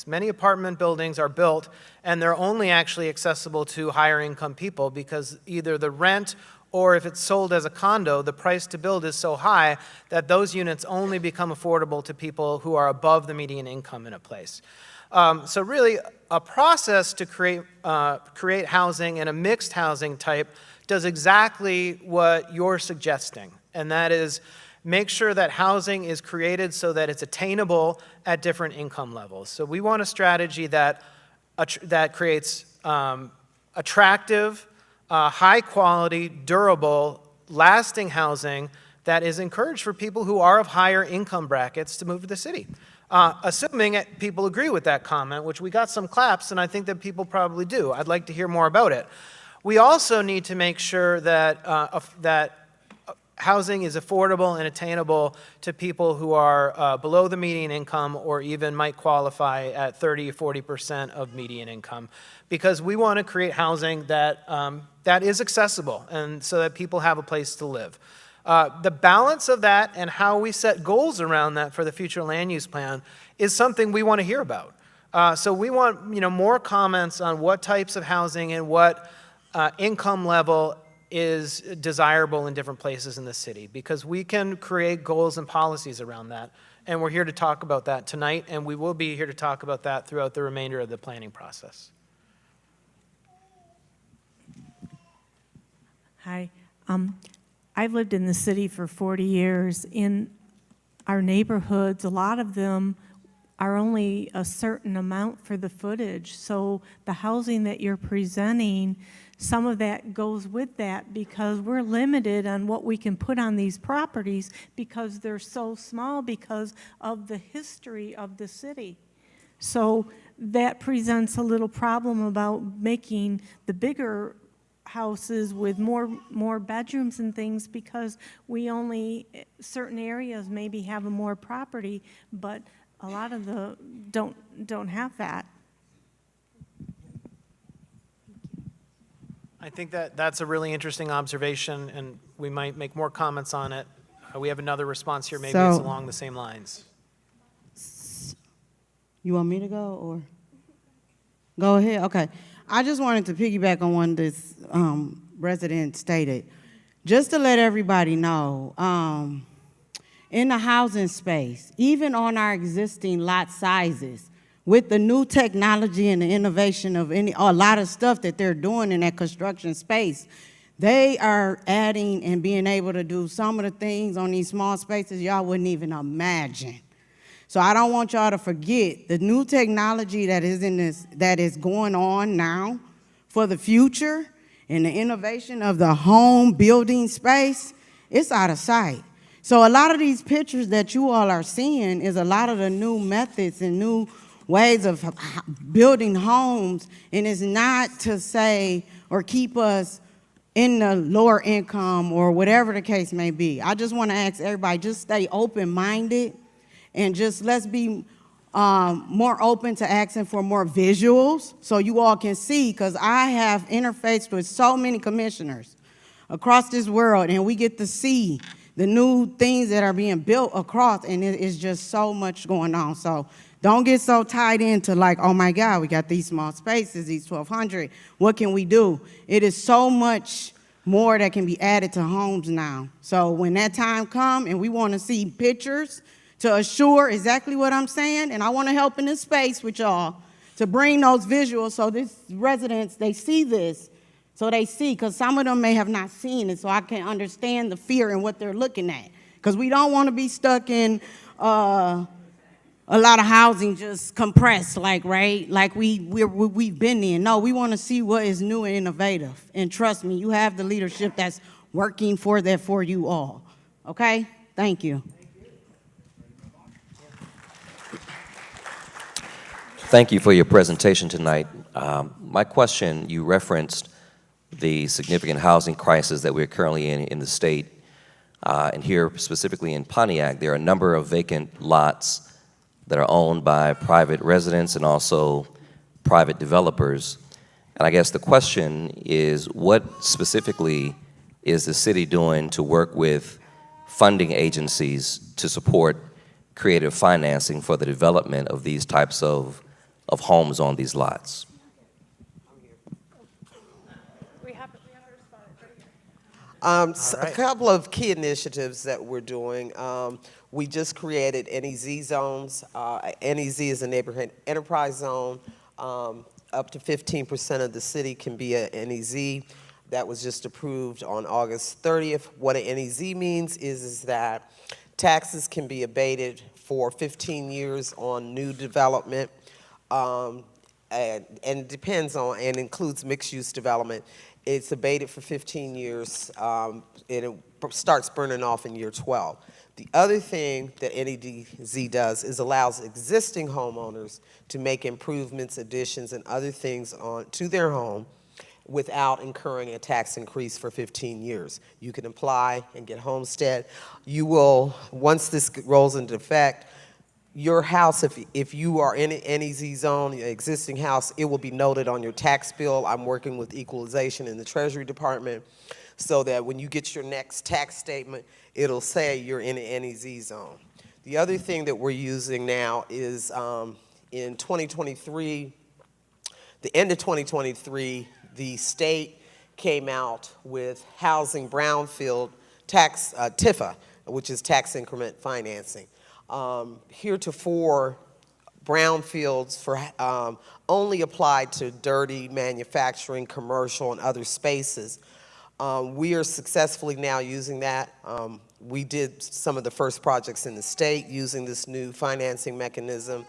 many apartment buildings are built and they're only actually accessible to higher income people because either the rent or if it's sold as a condo, the price to build is so high that those units only become affordable to people who are above the median income in a place. So really, a process to create housing and a mixed housing type does exactly what you're suggesting, and that is make sure that housing is created so that it's attainable at different income levels. So we want a strategy that creates attractive, high quality, durable, lasting housing that is encouraged for people who are of higher income brackets to move to the city. Assuming people agree with that comment, which we got some claps, and I think that people probably do. I'd like to hear more about it. We also need to make sure that housing is affordable and attainable to people who are below the median income or even might qualify at 30 or 40% of median income, because we want to create housing that is accessible and so that people have a place to live. The balance of that and how we set goals around that for the future land use plan is something we want to hear about. So we want more comments on what types of housing and what income level is desirable in different places in the city, because we can create goals and policies around that. And we're here to talk about that tonight, and we will be here to talk about that throughout the remainder of the planning process. Hi. I've lived in the city for 40 years. In our neighborhoods, a lot of them are only a certain amount for the footage. So the housing that you're presenting, some of that goes with that because we're limited on what we can put on these properties because they're so small because of the history of the city. So that presents a little problem about making the bigger houses with more bedrooms and things because we only, certain areas maybe have more property, but a lot of the don't have that. I think that's a really interesting observation, and we might make more comments on it. We have another response here, maybe it's along the same lines. You want me to go or? Go ahead, okay. I just wanted to piggyback on what this resident stated. Just to let everybody know, in the housing space, even on our existing lot sizes, with the new technology and the innovation of a lot of stuff that they're doing in that construction space, they are adding and being able to do some of the things on these small spaces y'all wouldn't even imagine. So I don't want y'all to forget the new technology that is going on now for the future and the innovation of the home building space, it's out of sight. So a lot of these pictures that you all are seeing is a lot of the new methods and new ways of building homes, and it's not to say or keep us in the lower income or whatever the case may be. I just want to ask everybody, just stay open-minded and just let's be more open to asking for more visuals so you all can see, because I have interfaced with so many commissioners across this world, and we get to see the new things that are being built across, and it is just so much going on. So don't get so tied into like, oh my God, we got these small spaces, these 1,200, what can we do? It is so much more that can be added to homes now. So when that time comes and we want to see pictures to assure exactly what I'm saying, and I want to help in this space with y'all to bring those visuals so these residents, they see this. so they see, because some of them may have not seen it, so I can understand the fear and what they're looking at. Because we don't want to be stuck in a lot of housing just compressed, like, right? Like we've been in. No, we want to see what is new and innovative. And trust me, you have the leadership that's working for that for you all. Okay? Thank you. Thank you for your presentation tonight. My question, you referenced the significant housing crisis that we're currently in the state. And here specifically in Pontiac, there are a number of vacant lots that are owned by private residents and also private developers. And I guess the question is, what specifically is the city doing to work with funding agencies to support creative financing for the development of these types of homes on these lots? A couple of key initiatives that we're doing. We just created NEZ zones. NEZ is a neighborhood enterprise zone. Up to 15% of the city can be a NEZ. That was just approved on August 30th. What an NEZ means is that taxes can be abated for 15 years on new development. And it depends on, and includes mixed-use development. It's abated for 15 years, and it starts burning off in year 12. The other thing that NEZ does is allows existing homeowners to make improvements, additions, and other things to their home without incurring a tax increase for 15 years. You can apply and get homestead. You will, once this rolls into effect, your house, if you are in an NEZ zone, your existing house, it will be noted on your tax bill. I'm working with equalization in the Treasury Department so that when you get your next tax statement, it'll say you're in an NEZ zone. The other thing that we're using now is in 2023, the end of 2023, the state came out with housing brownfield tax, TIFA, which is tax increment financing. Heretofore, brownfields only applied to dirty manufacturing, commercial, and other spaces. We are successfully now using that. We did some of the first projects in the state using this new financing mechanism.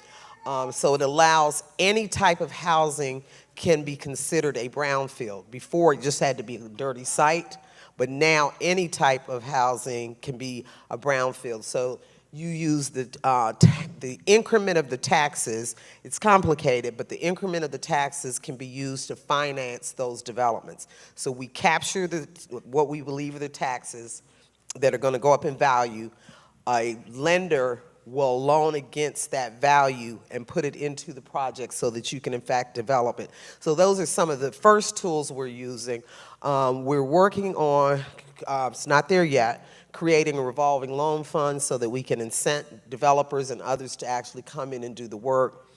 So it allows any type of housing can be considered a brownfield. Before, it just had to be a dirty site, but now any type of housing can be a brownfield. So you use the increment of the taxes. It's complicated, but the increment of the taxes can be used to finance those developments. So we capture what we believe are the taxes that are going to go up in value. A lender will loan against that value and put it into the project so that you can in fact develop it. So those are some of the first tools we're using. We're working on, it's not there yet, creating a revolving loan fund so that we can incent developers and others to actually come in and do the work.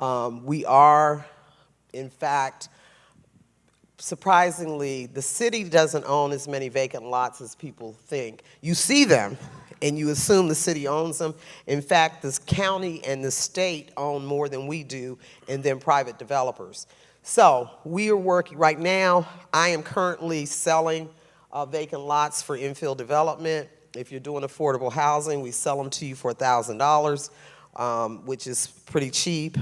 We are, in fact, surprisingly, the city doesn't own as many vacant lots as people think. You see them, and you assume the city owns them. In fact, this county and the state own more than we do, and then private developers. So we are working, right now, I am currently selling vacant lots for infill development. If you're doing affordable housing, we sell them to you for $1,000, which is pretty cheap.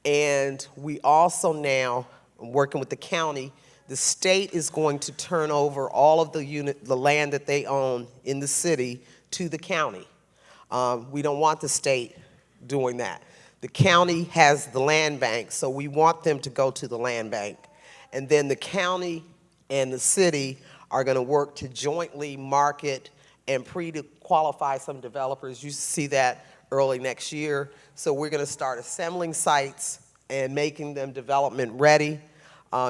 And we also now, working with the county, the state is going to turn over all of the land that they own in the city to the county. We don't want the state doing that. The county has the land bank, so we want them to go to the land bank. And then the county and the city are going to work to jointly market and pre-qualify some developers. You see that early next year. So we're going to start assembling sites and making them development ready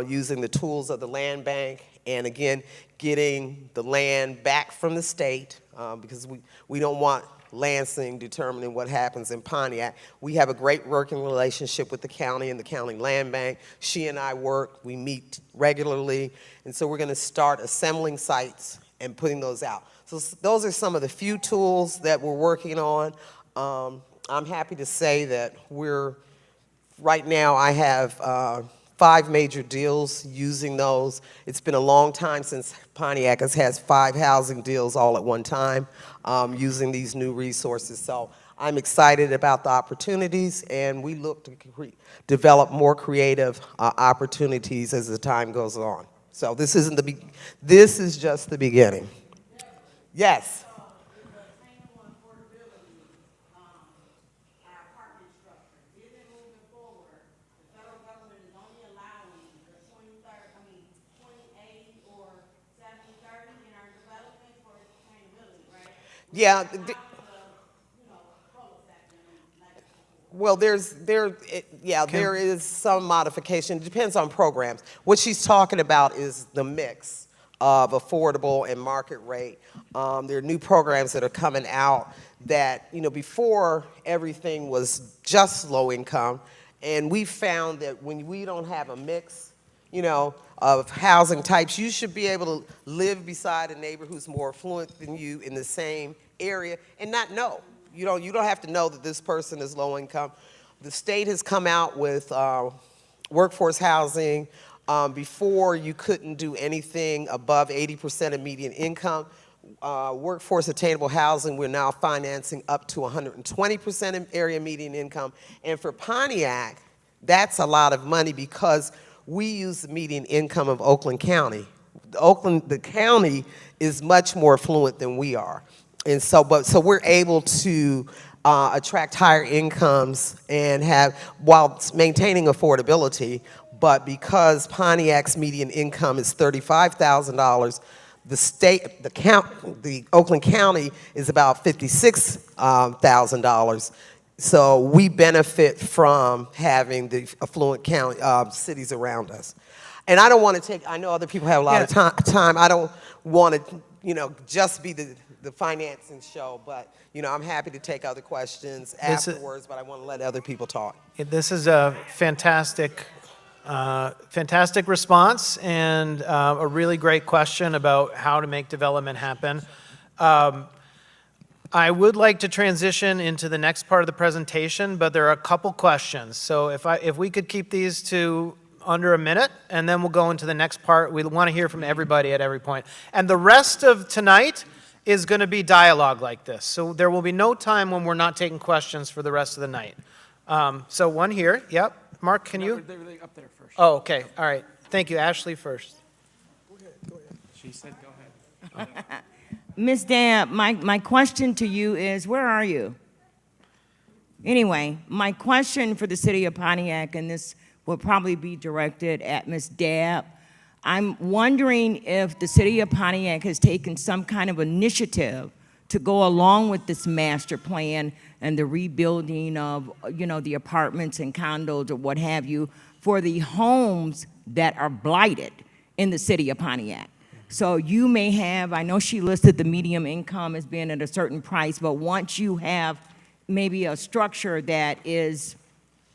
using the tools of the land bank, and again, getting the land back from the state because we don't want Lansing determining what happens in Pontiac. We have a great working relationship with the county and the county land bank. She and I work, we meet regularly, and so we're going to start assembling sites and putting those out. So those are some of the few tools that we're working on. I'm happy to say that right now I have 5 major deals using those. It's been a long time since Pontiac has 5 housing deals all at one time using these new resources. So I'm excited about the opportunities, and we look to develop more creative opportunities as the time goes on. So this isn't this is just the beginning. Yes. Yeah. Well, there is some modification. It depends on programs. What she's talking about is the mix of affordable and market rate. There are new programs that are coming out that, before everything was just low income, and we found that when we don't have a mix, of housing types, you should be able to live beside a neighbor who's more affluent than you in the same area and not know. You don't have to know that this person is low income. The state has come out with workforce housing. Before, you couldn't do anything above 80% of median income. Workforce attainable housing, we're now financing up to 120% of area median income. And for Pontiac, that's a lot of money because we use the median income of Oakland County. The county is much more affluent than we are. And so we're able to attract higher incomes and while maintaining affordability, but because Pontiac's median income is $35,000, the Oakland County is about $56,000. So we benefit from having the affluent county cities around us. And I don't want to I know other people have a lot of time. I don't want to, just be the financing show, but, I'm happy to take other questions afterwards, but I want to let other people talk. This is a fantastic response and a really great question about how to make development happen. I would like to transition into the next part of the presentation, but there are a couple questions. So if we could keep these to under a minute, and then we'll go into the next part. We want to hear from everybody at every point. And the rest of tonight is going to be dialogue like this. So there will be no time when we're not taking questions for the rest of the night. So one here. Yep. Mark, can you? They're up there first. Oh, okay. All right. Thank you. Ashley first. Go ahead. She said go ahead. Ms. Dabb, my question to you is, where are you? Anyway, my question for the city of Pontiac, and this will probably be directed at Ms. Dabb, I'm wondering if the city of Pontiac has taken some kind of initiative to go along with this master plan and the rebuilding of, the apartments and condos or what have you for the homes that are blighted in the city of Pontiac. So you may have, I know she listed the medium income as being at a certain price, but once you have maybe a structure that is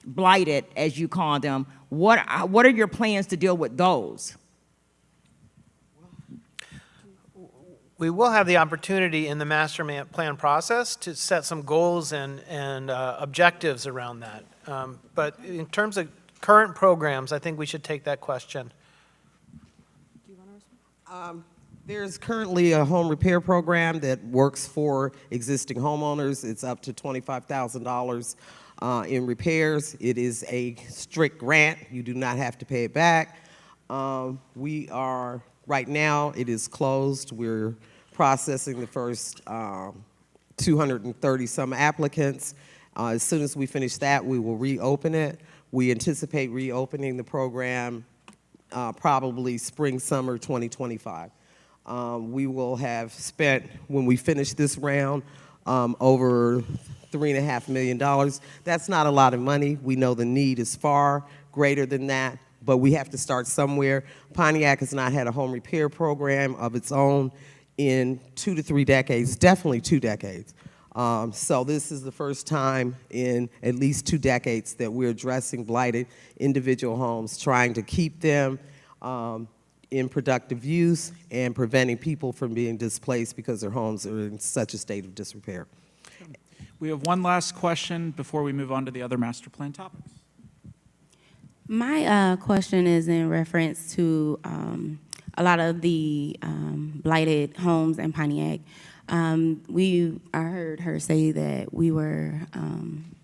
blighted, as you call them, what are your plans to deal with those? We will have the opportunity in the master plan process to set some goals and objectives around that. But in terms of current programs, I think we should take that question. There's currently a home repair program that works for existing homeowners. It's up to $25,000 in repairs. It is a strict grant. You do not have to pay it back. Right now, it is closed. We're processing the first 230 some applicants. As soon as we finish that, we will reopen it. We anticipate reopening the program probably spring, summer 2025. We will have spent, when we finish this round, over $3.5 million. That's not a lot of money. We know the need is far greater than that, but we have to start somewhere. Pontiac has not had a home repair program of its own in 2 to 3 decades, definitely 2 decades. So this is the first time in at least 2 decades that we're addressing blighted individual homes, trying to keep them in productive use and preventing people from being displaced because their homes are in such a state of disrepair. We have one last question before we move on to the other master plan topics. My question is in reference to a lot of the blighted homes in Pontiac. I heard her say that we were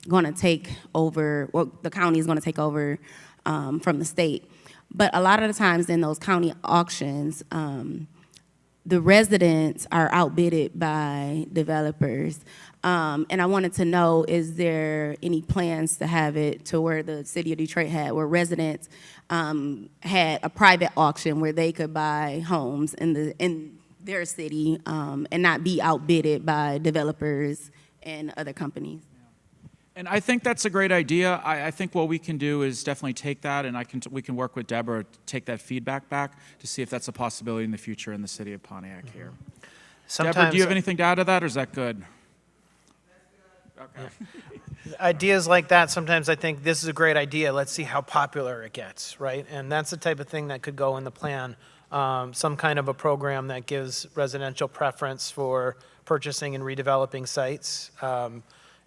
going to take over, well, the county is going to take over from the state. But a lot of the times in those county auctions, the residents are outbidded by developers. And I wanted to know, is there any plans to have it to where the city of Detroit had, where residents had a private auction where they could buy homes in their city and not be outbidded by developers and other companies? And I think that's a great idea. I think what we can do is definitely take that, and we can work with Deborah to take that feedback back to see if that's a possibility in the future in the city of Pontiac here. Deborah, do you have anything to add to that, or is that good? Okay. Ideas like that, sometimes I think this is a great idea. Let's see how popular it gets, right? And that's the type of thing that could go in the plan. Some kind of a program that gives residential preference for purchasing and redeveloping sites.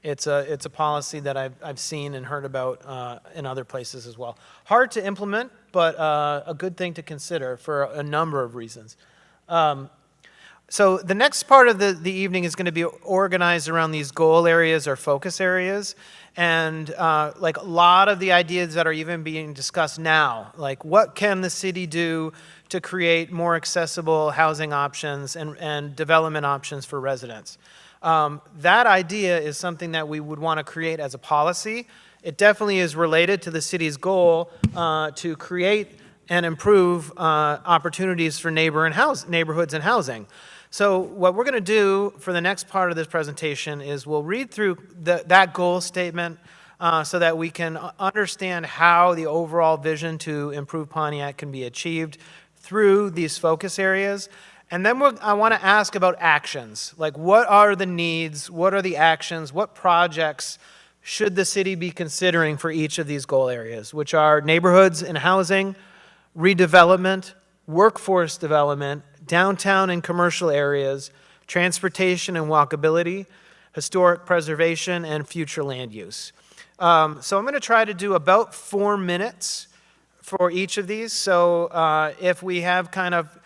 It's a policy that I've seen and heard about in other places as well. Hard to implement, but a good thing to consider for a number of reasons. So the next part of the evening is going to be organized around these goal areas or focus areas. And like a lot of the ideas that are even being discussed now, like what can the city do to create more accessible housing options and development options for residents. That idea is something that we would want to create as a policy. It definitely is related to the city's goal to create and improve opportunities for neighborhoods and housing. So what we're going to do for the next part of this presentation is we'll read through that goal statement so that we can understand how the overall vision to improve Pontiac can be achieved through these focus areas. And then I want to ask about actions. Like, what are the needs? What are the actions? What projects should the city be considering for each of these goal areas, which are neighborhoods and housing, redevelopment, workforce development, downtown and commercial areas, transportation and walkability, historic preservation, and future land use. So I'm going to try to do about 4 minutes for each of these. So if we have kind of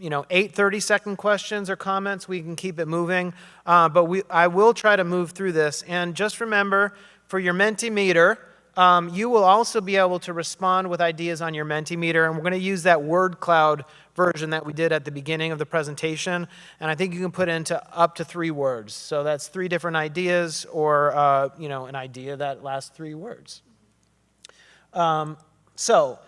8 30-second questions or comments, we can keep it moving. But I will try to move through this. And just remember, for your Mentimeter, you will also be able to respond with ideas on your Mentimeter. And we're going to use that word cloud version that we did at the beginning of the presentation. And I think you can put into up to 3 words. So that's 3 different ideas or an idea that lasts 3 words. So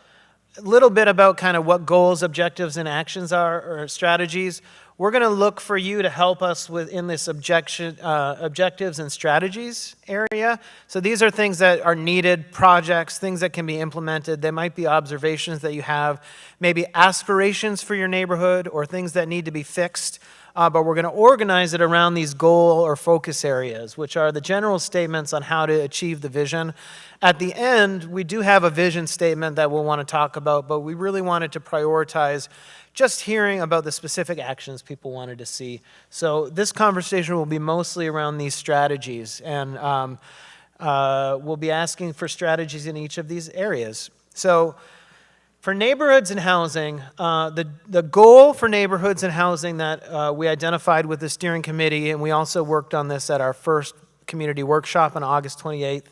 a little bit about kind of what goals, objectives, and actions are, or strategies. We're going to look for you to help us in this objectives and strategies area. So these are things that are needed, projects, things that can be implemented. They might be observations that you have, maybe aspirations for your neighborhood or things that need to be fixed. But we're going to organize it around these goal or focus areas, which are the general statements on how to achieve the vision. At the end, we do have a vision statement that we'll want to talk about, but we really wanted to prioritize just hearing about the specific actions people wanted to see. So this conversation will be mostly around these strategies, and we'll be asking for strategies in each of these areas. So for neighborhoods and housing, the goal for neighborhoods and housing that we identified with the steering committee, and we also worked on this at our first community workshop on August 28th,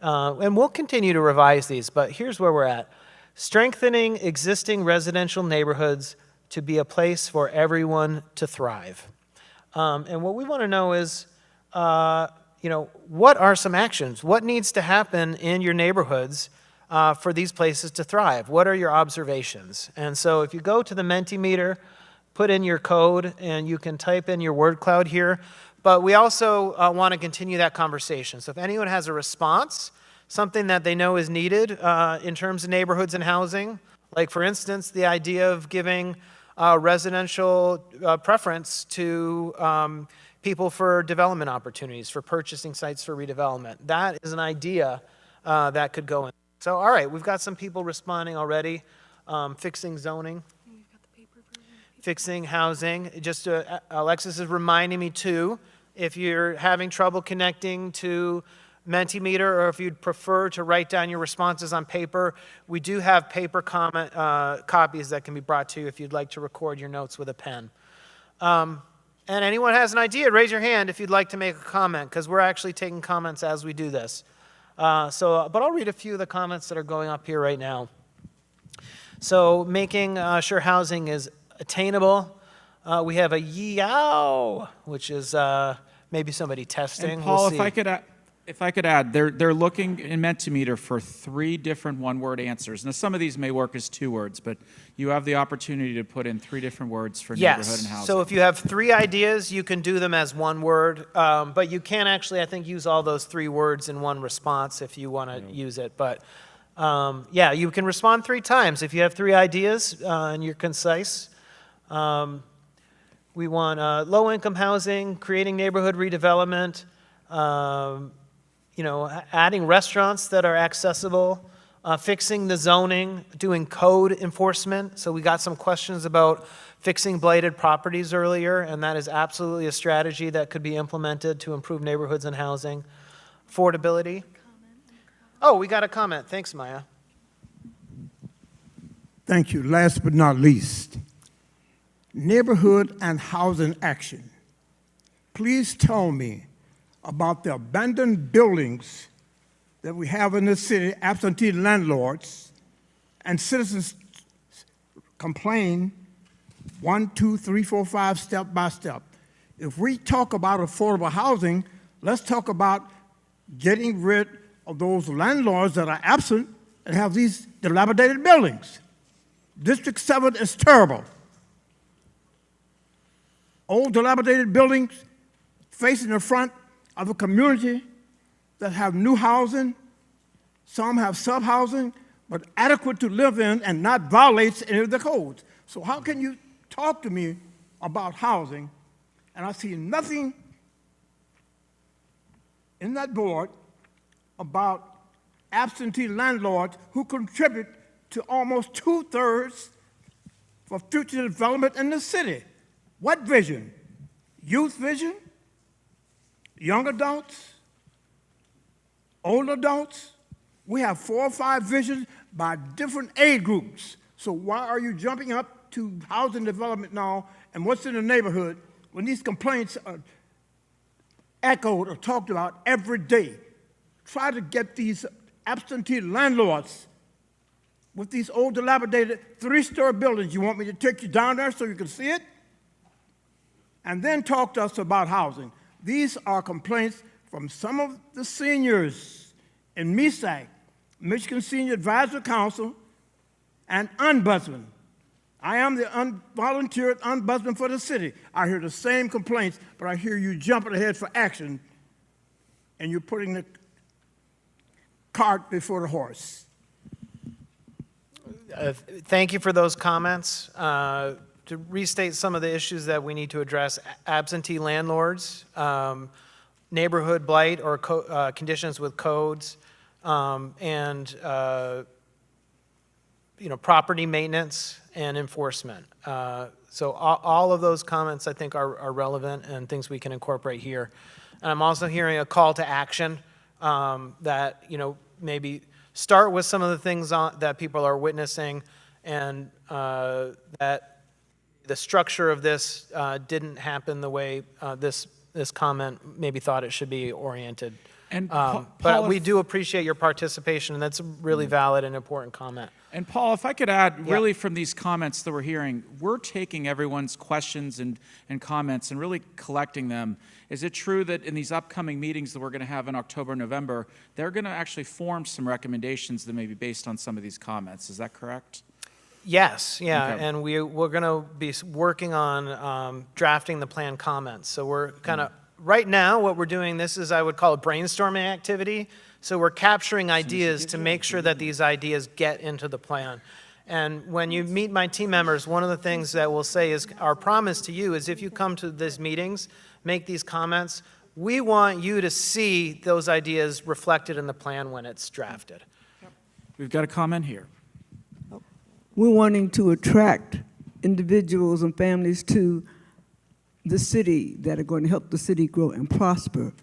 and we'll continue to revise these, but here's where we're at. Strengthening existing residential neighborhoods to be a place for everyone to thrive. And what we want to know is, what are some actions? What needs to happen in your neighborhoods for these places to thrive? What are your observations? And so if you go to the Mentimeter, put in your code, and you can type in your word cloud here. But we also want to continue that conversation. So if anyone has a response, something that they know is needed in terms of neighborhoods and housing, like for instance, the idea of giving residential preference to people for development opportunities, for purchasing sites for redevelopment. That is an idea that could go in. So, all right, we've got some people responding already. Fixing zoning, fixing housing. Just Alexis is reminding me too, if you're having trouble connecting to Mentimeter, or if you'd prefer to write down your responses on paper, we do have paper comment copies that can be brought to you if you'd like to record your notes with a pen. And anyone has an idea, raise your hand if you'd like to make a comment, because we're actually taking comments as we do this. But I'll read a few of the comments that are going up here right now. So making sure housing is attainable. We have a yow, which is maybe somebody testing. And Paul, We'll see. if I could add, they're looking in Mentimeter for 3 different one-word answers. Now, some of these may work as 2 words, but you have the opportunity to put in 3 different words for neighborhood and housing. So if you have 3 ideas, you can do them as 1 word, but you can actually, I think, use all those 3 words in one response if you want to use it. But yeah, you can respond 3 times if you have 3 ideas and you're concise. We want low-income housing, creating neighborhood redevelopment, adding restaurants that are accessible, fixing the zoning, doing code enforcement. So we got some questions about fixing blighted properties earlier, and that is absolutely a strategy that could be implemented to improve neighborhoods and housing. Affordability. Oh, we got a comment. Thanks, Maya. Thank you. Last but not least, neighborhood and housing action. Please tell me about the abandoned buildings that we have in this city, absentee landlords, and citizens complain 1, 2, 3, 4, 5, step by step. If we talk about affordable housing, let's talk about getting rid of those landlords that are absent and have these dilapidated buildings. District 7 is terrible. Old dilapidated buildings facing the front of a community that have new housing, some have sub-housing, but adequate to live in and not violates any of the codes. So how can you talk to me about housing and I see nothing in that board about absentee landlords who contribute to almost 2/3 for future development in the city? What vision? Youth vision? Young adults? Old adults? We have 4 or 5 visions by different age groups. So why are you jumping up to housing development now and what's in the neighborhood when these complaints are echoed or talked about every day? Try to get these absentee landlords with these old dilapidated 3-story buildings. You want me to take you down there so you can see it? And then talk to us about housing. These are complaints from some of the seniors in MESAC, Michigan Senior Advisory Council, and ombudsman. I am the volunteered ombudsman for the city. I hear the same complaints, but I hear you jumping ahead for action, and you're putting the cart before the horse. Thank you for those comments. To restate some of the issues that we need to address, absentee landlords, neighborhood blight or conditions with codes, and property maintenance and enforcement. So all of those comments I think are relevant and things we can incorporate here. And I'm also hearing a call to action that maybe start with some of the things that people are witnessing, and that the structure of this didn't happen the way this comment maybe thought it should be oriented. And but we do appreciate your participation, and that's a really valid and important comment. And Paul, if I could add, really from these comments that we're hearing, we're taking everyone's questions and comments and really collecting them. Is it true that in these upcoming meetings that we're going to have in October, November, they're going to actually form some recommendations that may be based on some of these comments? Is that correct? Yes, yeah, Okay. and we're going to be working on drafting the plan comments. So we're kind of, right now, what we're doing, this is, I would call it brainstorming activity. So we're capturing ideas to make sure that these ideas get into the plan. And when you meet my team members, one of the things that we'll say is, our promise to you is if you come to these meetings, make these comments, we want you to see those ideas reflected in the plan when it's drafted. We've got a comment here. We're wanting to attract individuals and families to the city that are going to help the city grow and prosper.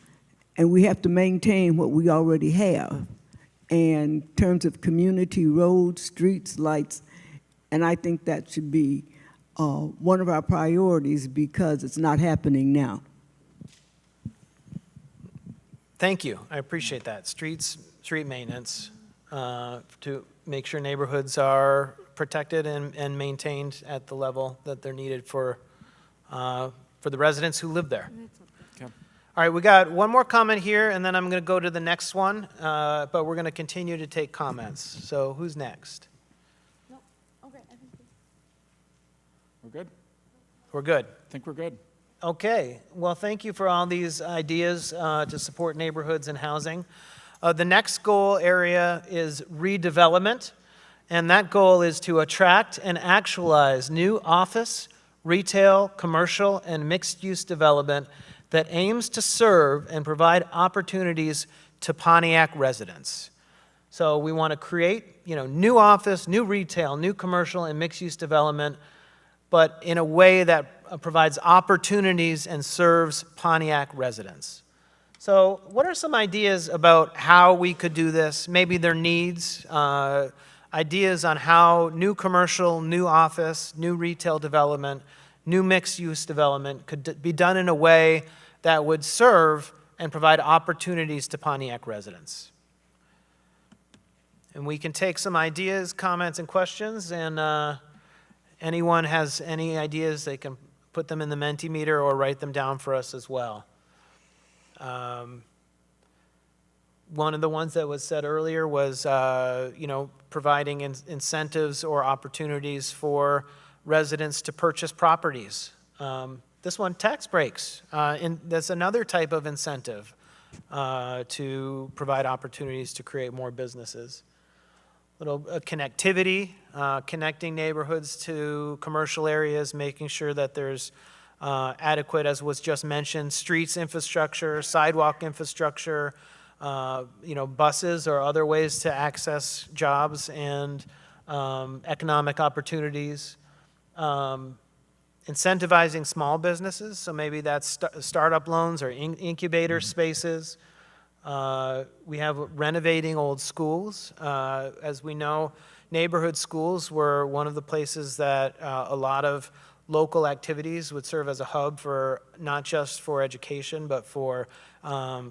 and we have to maintain what we already have in terms of community roads, streets, lights, and I think that should be one of our priorities because it's not happening now. Thank you. I appreciate that. Street maintenance to make sure neighborhoods are protected and maintained at the level that they're needed for the residents who live there. All right, we got one more comment here, and then I'm going to go to the next one, but we're going to continue to take comments. So who's next? We're good? We're good. I think we're good. Okay, well, thank you for all these ideas to support neighborhoods and housing. The next goal area is redevelopment, and that goal is to attract and actualize new office, retail, commercial, and mixed-use development that aims to serve and provide opportunities to Pontiac residents. So we want to create, new office, new retail, new commercial, and mixed-use development, but in a way that provides opportunities and serves Pontiac residents. So what are some ideas about how we could do this? Maybe their needs, ideas on how new commercial, new office, new retail development, new mixed-use development could be done in a way that would serve and provide opportunities to Pontiac residents. And we can take some ideas, comments, and questions, and anyone has any ideas, they can put them in the Mentimeter or write them down for us as well. One of the ones that was said earlier was, providing incentives or opportunities for residents to purchase properties. This one, tax breaks. That's another type of incentive to provide opportunities to create more businesses. Little connectivity, connecting neighborhoods to commercial areas, making sure that there's adequate, as was just mentioned, streets infrastructure, sidewalk infrastructure, buses or other ways to access jobs and economic opportunities. Incentivizing small businesses, so maybe that's startup loans or incubator spaces. We have renovating old schools. As we know, neighborhood schools were one of the places that a lot of local activities would serve as a hub for not just for education, but for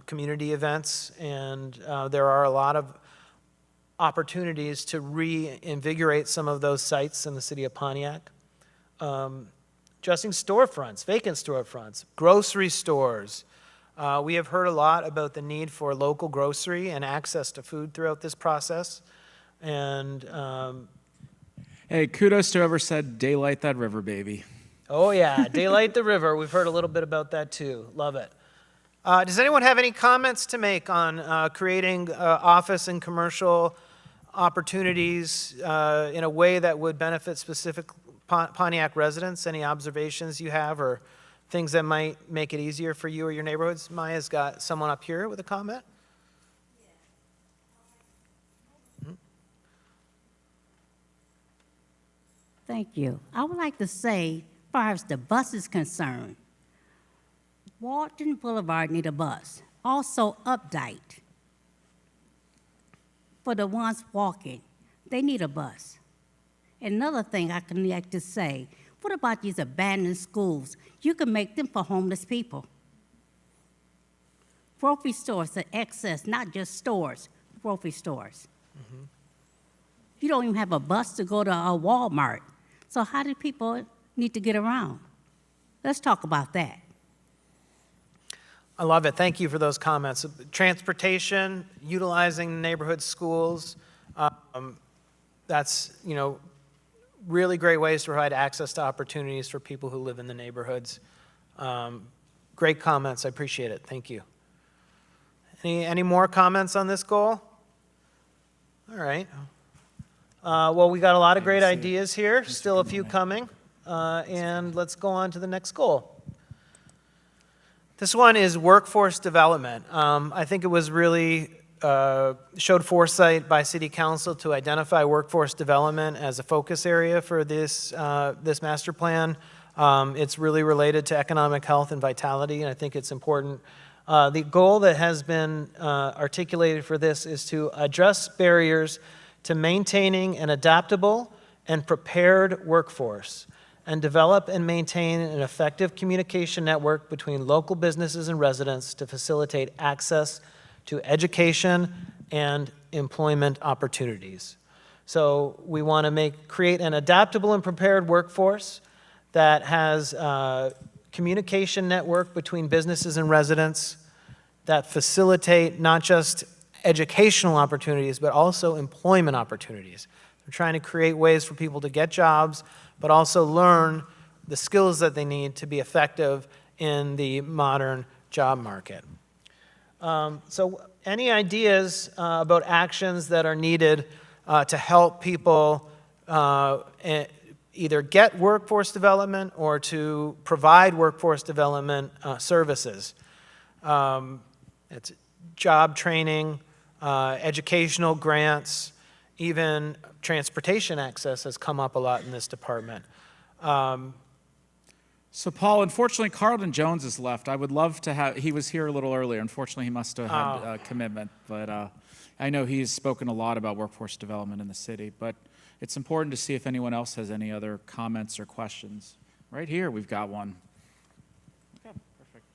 community events. And there are a lot of opportunities to reinvigorate some of those sites in the city of Pontiac. Addressing storefronts, vacant storefronts, grocery stores. We have heard a lot about the need for local grocery and access to food throughout this process. And hey, kudos to whoever said daylight that river, baby. oh yeah, daylight the river. We've heard a little bit about that too. Love it. Does anyone have any comments to make on creating office and commercial opportunities in a way that would benefit specific Pontiac residents? Any observations you have or things that might make it easier for you or your neighborhoods? Maya's got someone up here with a comment. Thank you. I would like to say, as far as the bus is concerned, Walton Boulevard need a bus. Also Updike. For the ones walking, they need a bus. Another thing I can like to say, what about these abandoned schools? You can make them for homeless people. Grocery stores that access, not just stores, grocery stores. Mm-hmm. You don't even have a bus to go to a Walmart. So how do people need to get around? Let's talk about that. I love it. Thank you for those comments. Transportation, utilizing neighborhood schools, that's, really great ways to provide access to opportunities for people who live in the neighborhoods. Great comments. I appreciate it. Thank you. Any more comments on this goal? All right. Well, we got a lot of great ideas here. Still a few coming. And let's go on to the next goal. This one is workforce development. I think it was really showed foresight by City Council to identify workforce development as a focus area for this master plan. It's really related to economic health and vitality, and I think it's important The goal that has been articulated for this is to address barriers to maintaining an adaptable and prepared workforce, and develop and maintain an effective communication network between local businesses and residents to facilitate access to education and employment opportunities. So we want to create an adaptable and prepared workforce that has a communication network between businesses and residents that facilitate not just educational opportunities, but also employment opportunities. We're trying to create ways for people to get jobs, but also learn the skills that they need to be effective in the modern job market. So any ideas about actions that are needed to help people either get workforce development or to provide workforce development services? It's job training, educational grants, even transportation access has come up a lot in this department. So Paul, unfortunately, Carlton Jones is left. I would love to have, he was here a little earlier. Unfortunately, he must have had a commitment, but I know he's spoken a lot about workforce development in the city, but it's important to see if anyone else has any other comments or questions. Right here, we've got one. Okay, perfect.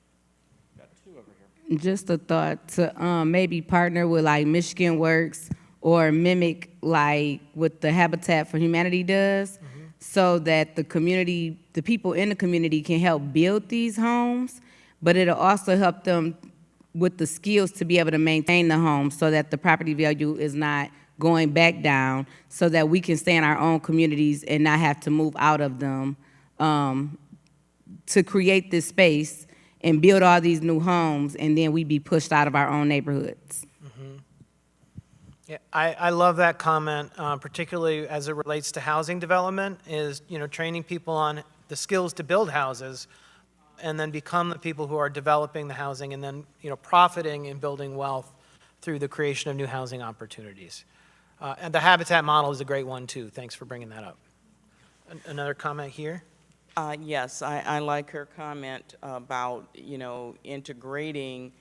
Got two over here. Just a thought to maybe partner with like Michigan Works or mimic like what the Habitat for Humanity does, so that the community, the people in the community can help build these homes, but it'll also help them with the skills to be able to maintain the home so that the property value is not going back down, so that we can stay in our own communities and not have to move out of them to create this space and build all these new homes, and then we be pushed out of our own neighborhoods. Yeah, I love that comment, particularly as it relates to housing development, is, you know, training people on the skills to build houses and then become the people who are developing the housing and then, you know, profiting and building wealth through the creation of new housing opportunities. And the Habitat model is a great one, too. Thanks for bringing that up. Another comment here? Yes, I like her comment about, you know, integrating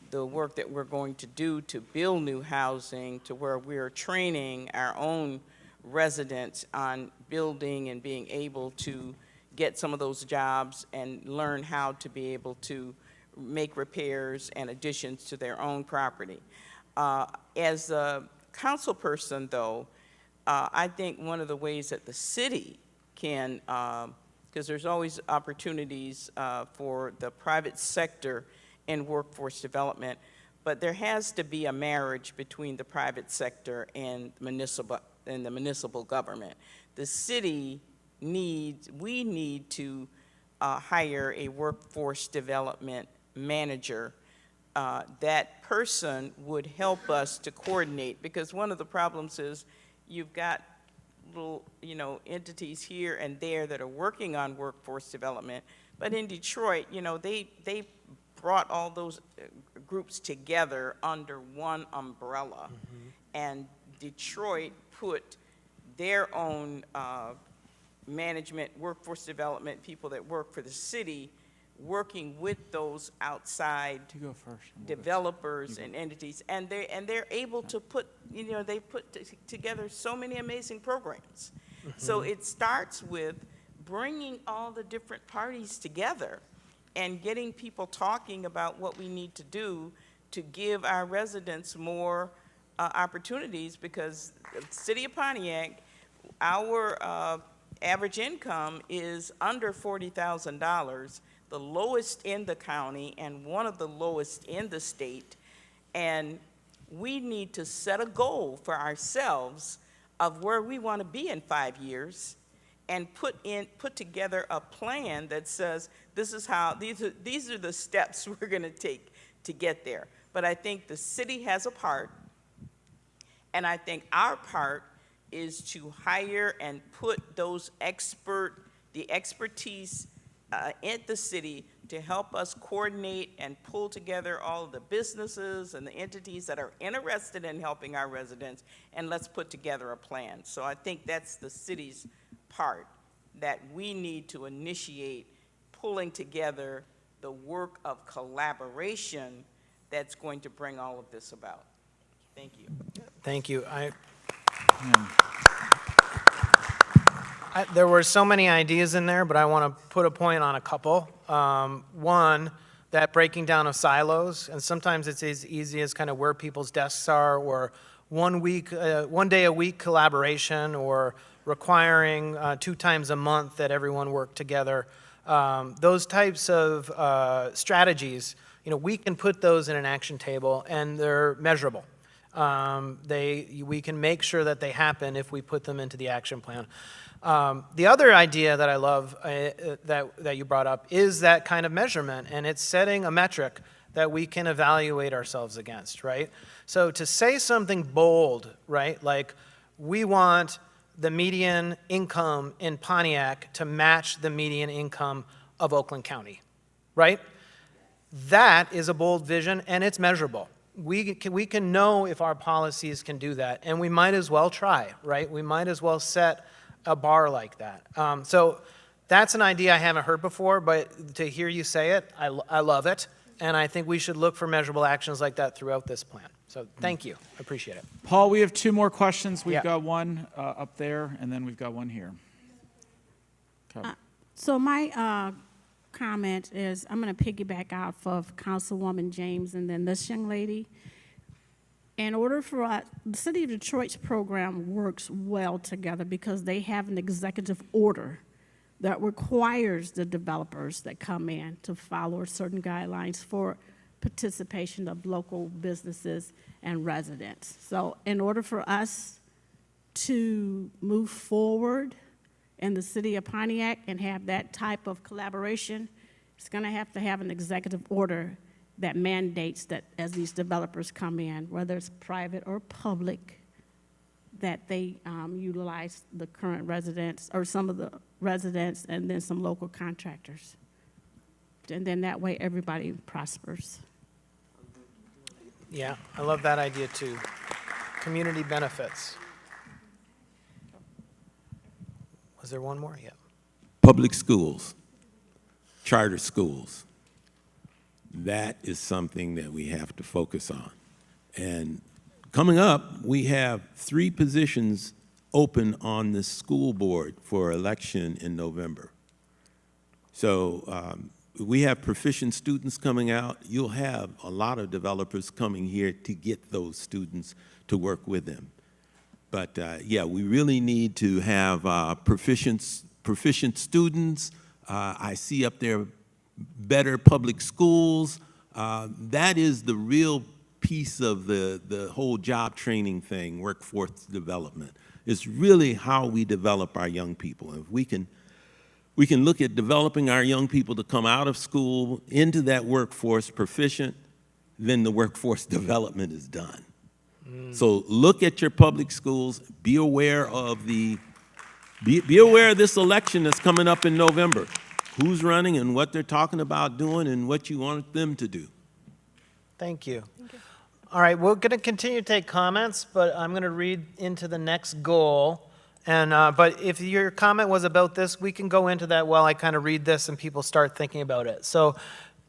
the work that we're going to do to build new housing to where we're training our own residents on building and being able to get some of those jobs and learn how to be able to make repairs and additions to their own property. As a council person, though, I think one of the ways that the city can, because there's always opportunities for the private sector in workforce development, but there has to be a marriage between the private sector and the municipal government. The city we need to hire a workforce development manager. That person would help us to coordinate, because one of the problems is you've got little, you know, entities here and there that are working on workforce development, but in Detroit, you know, they brought all those groups together under one umbrella, and Detroit put their own management, workforce development people that work for the city, working with those outside developers and entities, and they're able to put, you know, they put together so many amazing programs. So it starts with bringing all the different parties together and getting people talking about what we need to do to give our residents more opportunities, because the city of Pontiac, our average income is under $40,000, the lowest in the county and one of the lowest in the state, and we need to set a goal for ourselves of where we want to be in 5 years and put together a plan that says this is how, these are the steps we're going to take to get there. But I think the city has a part, and I think our part is to hire and put those the expertise at the city to help us coordinate and pull together all of the businesses and the entities that are interested in helping our residents, and let's put together a plan. So I think that's the city's part, that we need to initiate pulling together the work of collaboration that's going to bring all of this about. Thank you. Thank you. There were so many ideas in there, but I want to put a point on a couple. One, that breaking down of silos, and sometimes it's as easy as kind of where people's desks are, or 1 day a week collaboration, or requiring 2 times a month that everyone work together. Those types of strategies, we can put those in an action table, and they're measurable. We can make sure that they happen if we put them into the action plan. The other idea that I love that you brought up is that kind of measurement, and it's setting a metric that we can evaluate ourselves against, right? So to say something bold, right, like we want the median income in Pontiac to match the median income of Oakland County, right? That is a bold vision, and it's measurable. We can know if our policies can do that, and we might as well try, right? We might as well set a bar like that. So that's an idea I haven't heard before, but to hear you say it, I love it, and I think we should look for measurable actions like that throughout this plan. So thank you. I appreciate it. Paul, we have 2 more questions. We've Yeah. got one up there, and then we've got one here. Okay. So my comment is, I'm going to piggyback off of Councilwoman James and then this young lady. In order for us, the City of Detroit's program works well together because they have an executive order that requires the developers that come in to follow certain guidelines for participation of local businesses and residents. So in order for us to move forward in the city of Pontiac and have that type of collaboration, it's going to have an executive order that mandates that as these developers come in, whether it's private or public, that they utilize the current residents or some of the residents and then some local contractors. And then that way everybody prospers. Yeah, I love that idea too. Community benefits. Was there one more? Yeah. Public schools, charter schools. That is something that we have to focus on. And coming up, we have 3 positions open on the school board for election in November. So we have proficient students coming out. You'll have a lot of developers coming here to get those students to work with them. But yeah, we really need to have proficient students. I see up there better public schools. That is the real piece of the whole job training thing, workforce development. It's really how we develop our young people. If we can look at developing our young people to come out of school into that workforce proficient, then the workforce development is done. So look at your public schools, be aware of be aware of this election that's coming up in November. Who's running and what they're talking about doing and what you want them to do. Thank you. All right, we're going to continue to take comments, but I'm going to read into the next goal. And but if your comment was about this, we can go into that while I kind of read this and people start thinking about it. So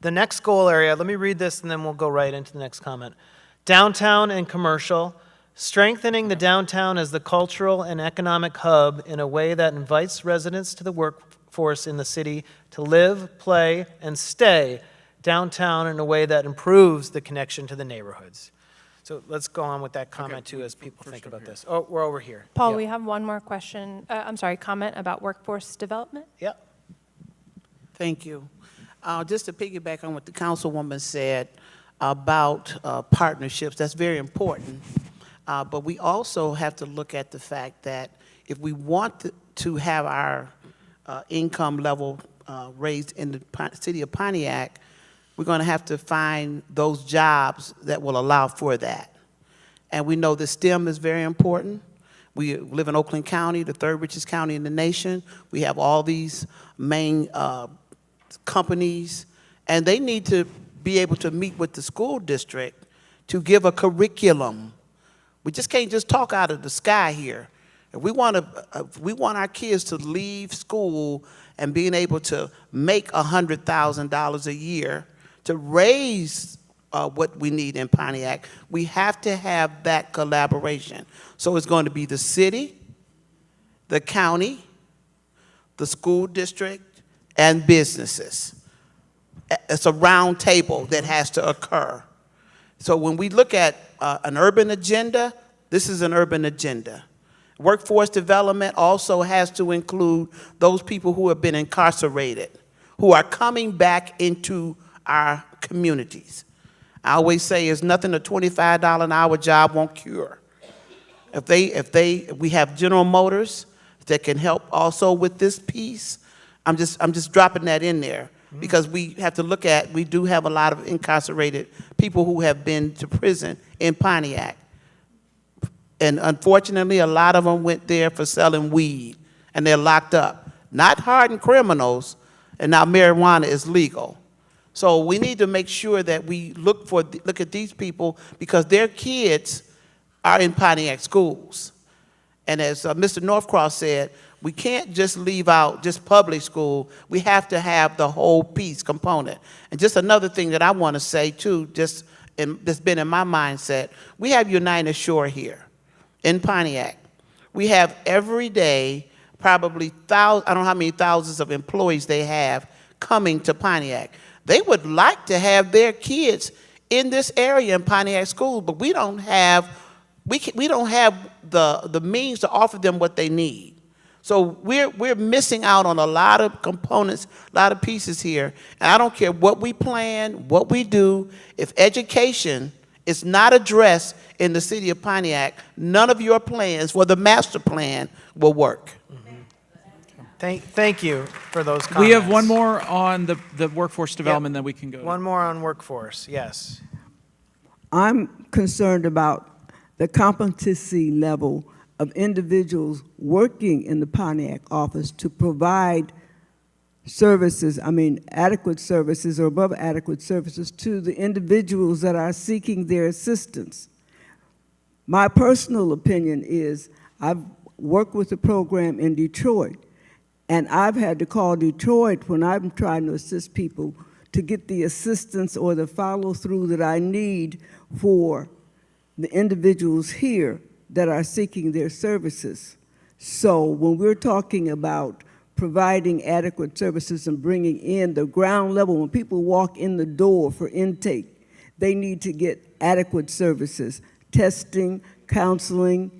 the next goal area, let me read this and then we'll go right into the next comment. Downtown and commercial, strengthening the downtown as the cultural and economic hub in a way that invites residents to the workforce in the city to live, play, and stay downtown in a way that improves the connection to the neighborhoods. So let's go on with that comment too as people think about this. Oh, we're over here. Paul, Yep. we have one more question, comment about workforce development. Yep. Thank you. Just to piggyback on what the councilwoman said about partnerships, that's very important. But we also have to look at the fact that if we want to have our income level raised in the city of Pontiac, we're going to have to find those jobs that will allow for that. And we know the STEM is very important. We live in Oakland County, the 3rd richest county in the nation. We have all these main companies, and they need to be able to meet with the school district to give a curriculum. We just can't just talk out of the sky here. If we want our kids to leave school and being able to make $100,000 a year to raise what we need in Pontiac, we have to have that collaboration. So it's going to be the city, the county, the school district, and businesses. It's a round table that has to occur. So when we look at an urban agenda, this is an urban agenda. Workforce development also has to include those people who have been incarcerated, who are coming back into our communities. I always say it's nothing a $25 an hour job won't cure. We have General Motors that can help also with this piece. I'm just dropping that in there because we have to look at, we do have a lot of incarcerated people who have been to prison in Pontiac. And unfortunately, a lot of them went there for selling weed, and they're locked up. Not hardened criminals, and now marijuana is legal. So we need to make sure that we look at these people because their kids are in Pontiac schools. And as Mr. Northcross said, we can't just leave out just public school. We have to have the whole piece component. And just another thing that I want to say too, that's been in my mindset, we have United Shore here in Pontiac. We have every day probably I don't know how many thousands of employees they have coming to Pontiac. They would like to have their kids in this area in Pontiac school, but we don't have the means to offer them what they need. So we're missing out on a lot of components, a lot of pieces here. And I don't care what we plan, what we do, if education is not addressed in the city of Pontiac, none of your plans for the master plan will work. Thank you for those comments. We have one more on the workforce development, then we can go. One more on workforce, yes. I'm concerned about the competency level of individuals working in the Pontiac office to provide services, adequate services or above adequate services to the individuals that are seeking their assistance. My personal opinion is I've worked with the program in Detroit, and I've had to call Detroit when I'm trying to assist people to get the assistance or the follow-through that I need for the individuals here that are seeking their services. So when we're talking about providing adequate services and bringing in the ground level, when people walk in the door for intake, they need to get adequate services, testing, counseling,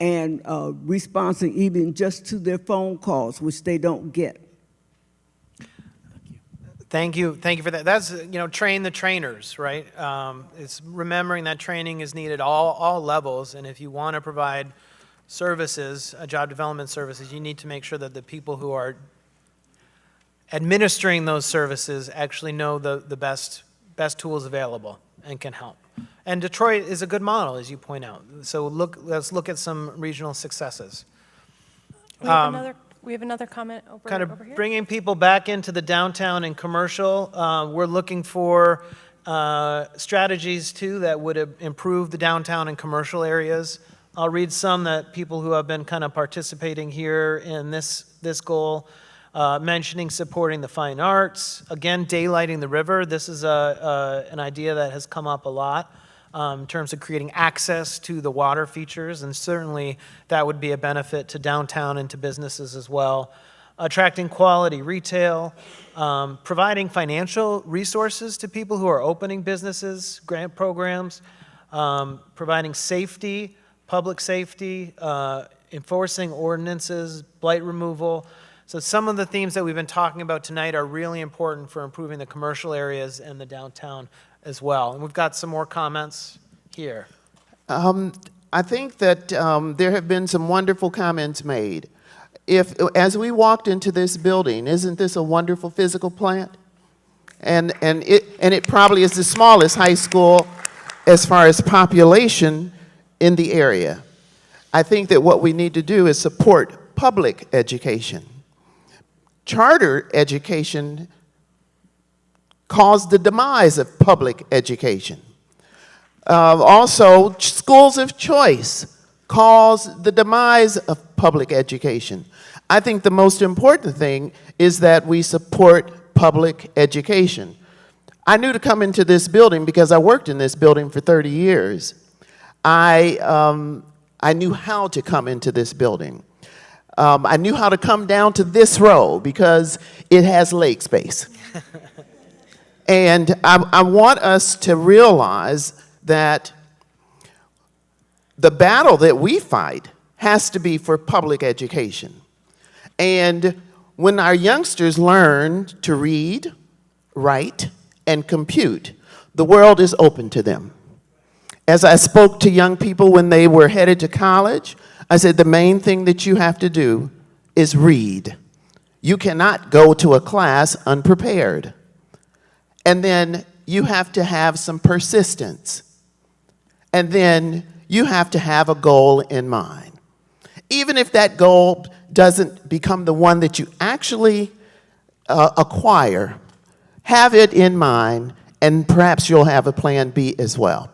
and responding even just to their phone calls, which they don't get. Thank you for that. That's, train the trainers, right? It's remembering that training is needed all levels, and if you want to provide services, job development services, you need to make sure that the people who are administering those services actually know the best tools available and can help. And Detroit is a good model, as you point out. So let's look at some regional successes. We have another comment over here. Bringing people back into the downtown and commercial. We're looking for strategies, too, that would improve the downtown and commercial areas. I'll read some that people who have been kind of participating here in this goal, mentioning supporting the fine arts. Again, daylighting the river. This is an idea that has come up a lot in terms of creating access to the water features, and certainly that would be a benefit to downtown and to businesses as well. Attracting quality retail, providing financial resources to people who are opening businesses, grant programs, providing safety, public safety, enforcing ordinances, blight removal. So some of the themes that we've been talking about tonight are really important for improving the commercial areas and the downtown as well. And we've got some more comments here. I think that there have been some wonderful comments made. As we walked into this building, isn't this a wonderful physical plant? And it probably is the smallest high school as far as population in the area. I think that what we need to do is support public education. Charter education caused the demise of public education. Also, schools of choice cause the demise of public education. I think the most important thing is that we support public education. I knew to come into this building because I worked in this building for 30 years. I knew how to come into this building. I knew how to come down to this row because it has leg space. And I want us to realize that the battle that we fight has to be for public education. And when our youngsters learn to read, write, and compute, the world is open to them. As I spoke to young people when they were headed to college, I said the main thing that you have to do is read. You cannot go to a class unprepared. And then you have to have some persistence. And then you have to have a goal in mind. Even if that goal doesn't become the one that you actually acquire, have it in mind, and perhaps you'll have a plan B as well.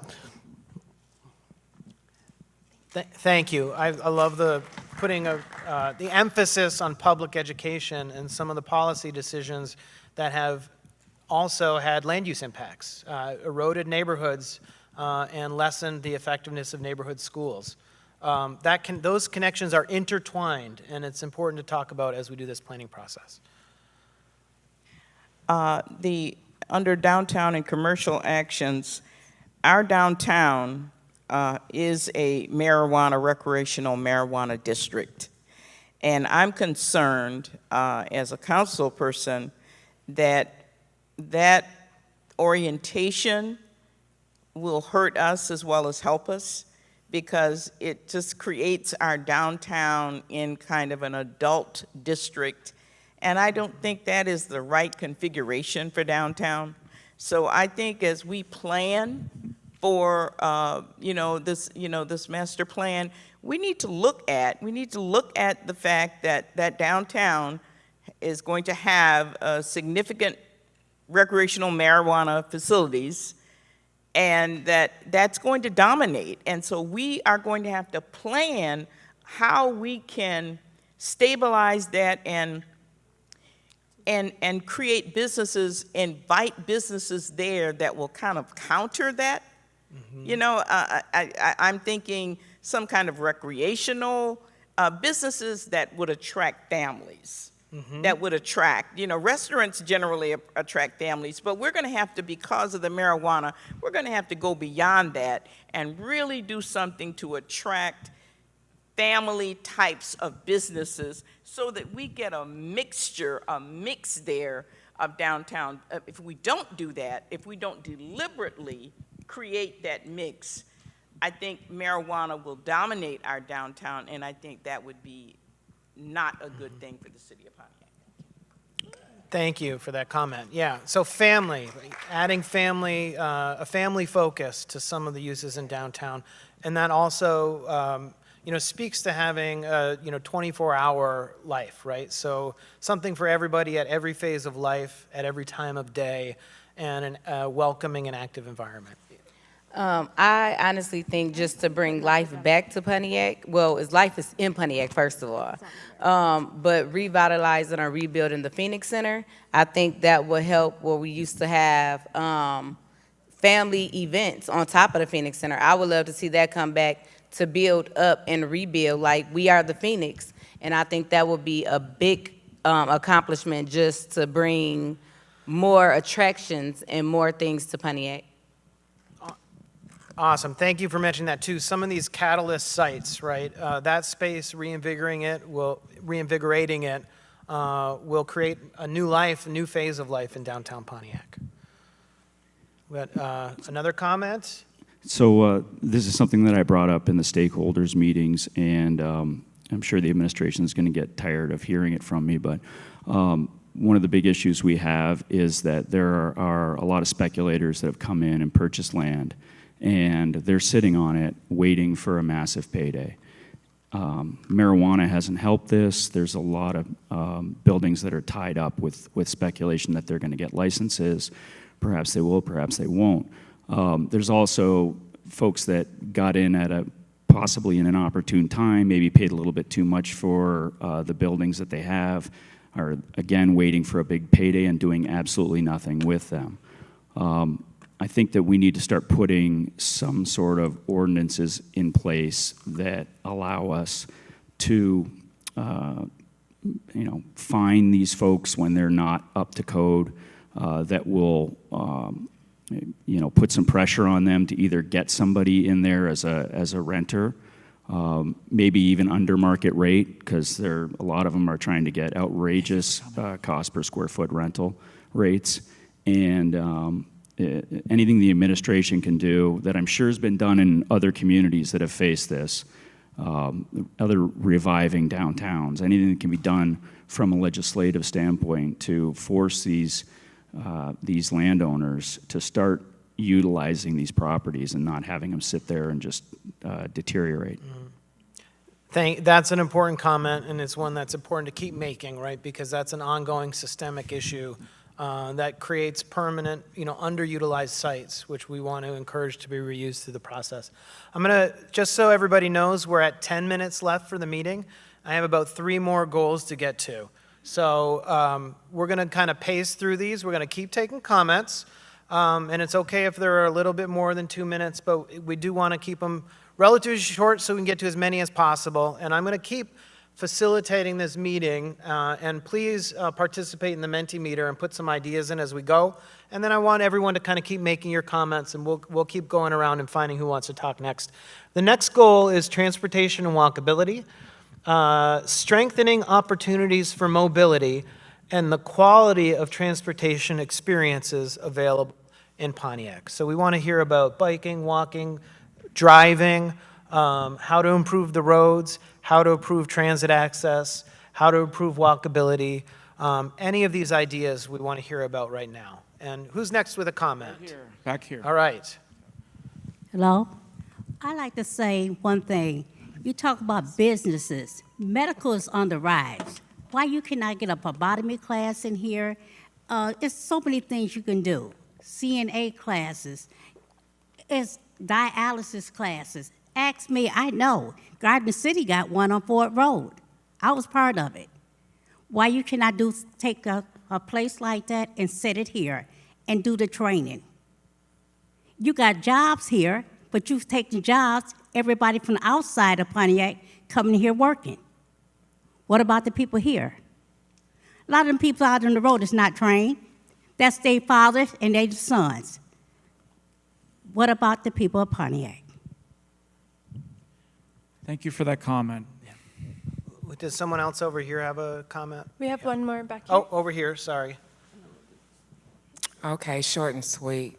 Thank you. I love the putting the emphasis on public education and some of the policy decisions that have also had land use impacts, eroded neighborhoods, and lessened the effectiveness of neighborhood schools. Those connections are intertwined, and it's important to talk about as we do this planning process. Under downtown and commercial actions, our downtown is a recreational marijuana district. And I'm concerned as a council person that orientation will hurt us as well as help us, because it just creates our downtown in kind of an adult district. And I don't think that is the right configuration for downtown. So I think as we plan for this master plan, we need to look at the fact that downtown is going to have significant recreational marijuana facilities, and that's going to dominate. And so we are going to have to plan how we can stabilize that and create businesses, invite businesses there that will kind of counter that. Mm-hmm. You know, I'm thinking some kind of recreational businesses that would attract families. Mm-hmm. That would attract, restaurants generally attract families, but we're going to have to, because of the marijuana, we're going to have to go beyond that and really do something to attract family types of businesses so that we get a mix there of downtown. If we don't do that, if we don't deliberately create that mix, I think marijuana will dominate our downtown, and I think that would be not a good thing for the city of Pontiac. Thank you for that comment. Yeah, so family, adding family, a family focus to some of the uses in downtown, and that also, speaks to having a 24-hour life, right? So something for everybody at every phase of life, at every time of day, and a welcoming and active environment. I honestly think just to bring life back to Pontiac, life is in Pontiac, first of all, but revitalizing or rebuilding the Phoenix Center, I think that will help where we used to have family events on top of the Phoenix Center. I would love to see that come back to build up and rebuild like we are the Phoenix, and I think that would be a big accomplishment just to bring more attractions and more things to Pontiac. Awesome. Thank you for mentioning that too. Some of these catalyst sites, right? That space, reinvigorating it will create a new life, a new phase of life in downtown Pontiac. We got another comment. So this is something that I brought up in the stakeholders meetings, and I'm sure the administration is going to get tired of hearing it from me, but one of the big issues we have is that there are a lot of speculators that have come in and purchased land, and they're sitting on it waiting for a massive payday. Marijuana hasn't helped this. There's a lot of buildings that are tied up with speculation that they're going to get licenses. Perhaps they will, perhaps they won't. There's also folks that got in at a possibly in an opportune time, maybe paid a little bit too much for the buildings that they have, are again waiting for a big payday and doing absolutely nothing with them. I think that we need to start putting some sort of ordinances in place that allow us to, fine these folks when they're not up to code, that will, put some pressure on them to either get somebody in there as a renter, maybe even under market rate, because a lot of them are trying to get outrageous cost per square foot rental rates, and anything the administration can do that I'm sure has been done in other communities that have faced this, other reviving downtowns, anything that can be done from a legislative standpoint to force these landowners to start utilizing these properties and not having them sit there and just deteriorate. That's an important comment, and it's one that's important to keep making, right? Because that's an ongoing systemic issue that creates permanent, underutilized sites, which we want to encourage to be reused through the process. I'm going to, just so everybody knows, we're at 10 minutes left for the meeting. I have about 3 more goals to get to. So we're going to kind of pace through these. We're going to keep taking comments, and it's okay if there are a little bit more than 2 minutes, but we do want to keep them relatively short so we can get to as many as possible. And I'm going to keep facilitating this meeting, and please participate in the Mentimeter and put some ideas in as we go. And then I want everyone to kind of keep making your comments, and we'll keep going around and finding who wants to talk next. The next goal is transportation and walkability, strengthening opportunities for mobility, and the quality of transportation experiences available in Pontiac. So we want to hear about biking, walking, driving, how to improve the roads, how to improve transit access, how to improve walkability. Any of these ideas we want to hear about right now. And who's next with a comment? Right here. Back here. All right. Hello? I'd like to say one thing. You talk about businesses. Medical is on the rise. Why you cannot get a phlebotomy class in here? It's so many things you can do. CNA classes. It's dialysis classes. Ask me, I know. Garden City got one on Ford Road. I was part of it. Why you cannot take a place like that and set it here and do the training? You got jobs here, but you've taken jobs, everybody from the outside of Pontiac coming here working. What about the people here? A lot of them people out on the road is not trained. That's their fathers and their sons. What about the people of Pontiac? Thank you for that comment. Does someone else over here have a comment? We have one more back here. Oh, over here, sorry. Okay, short and sweet.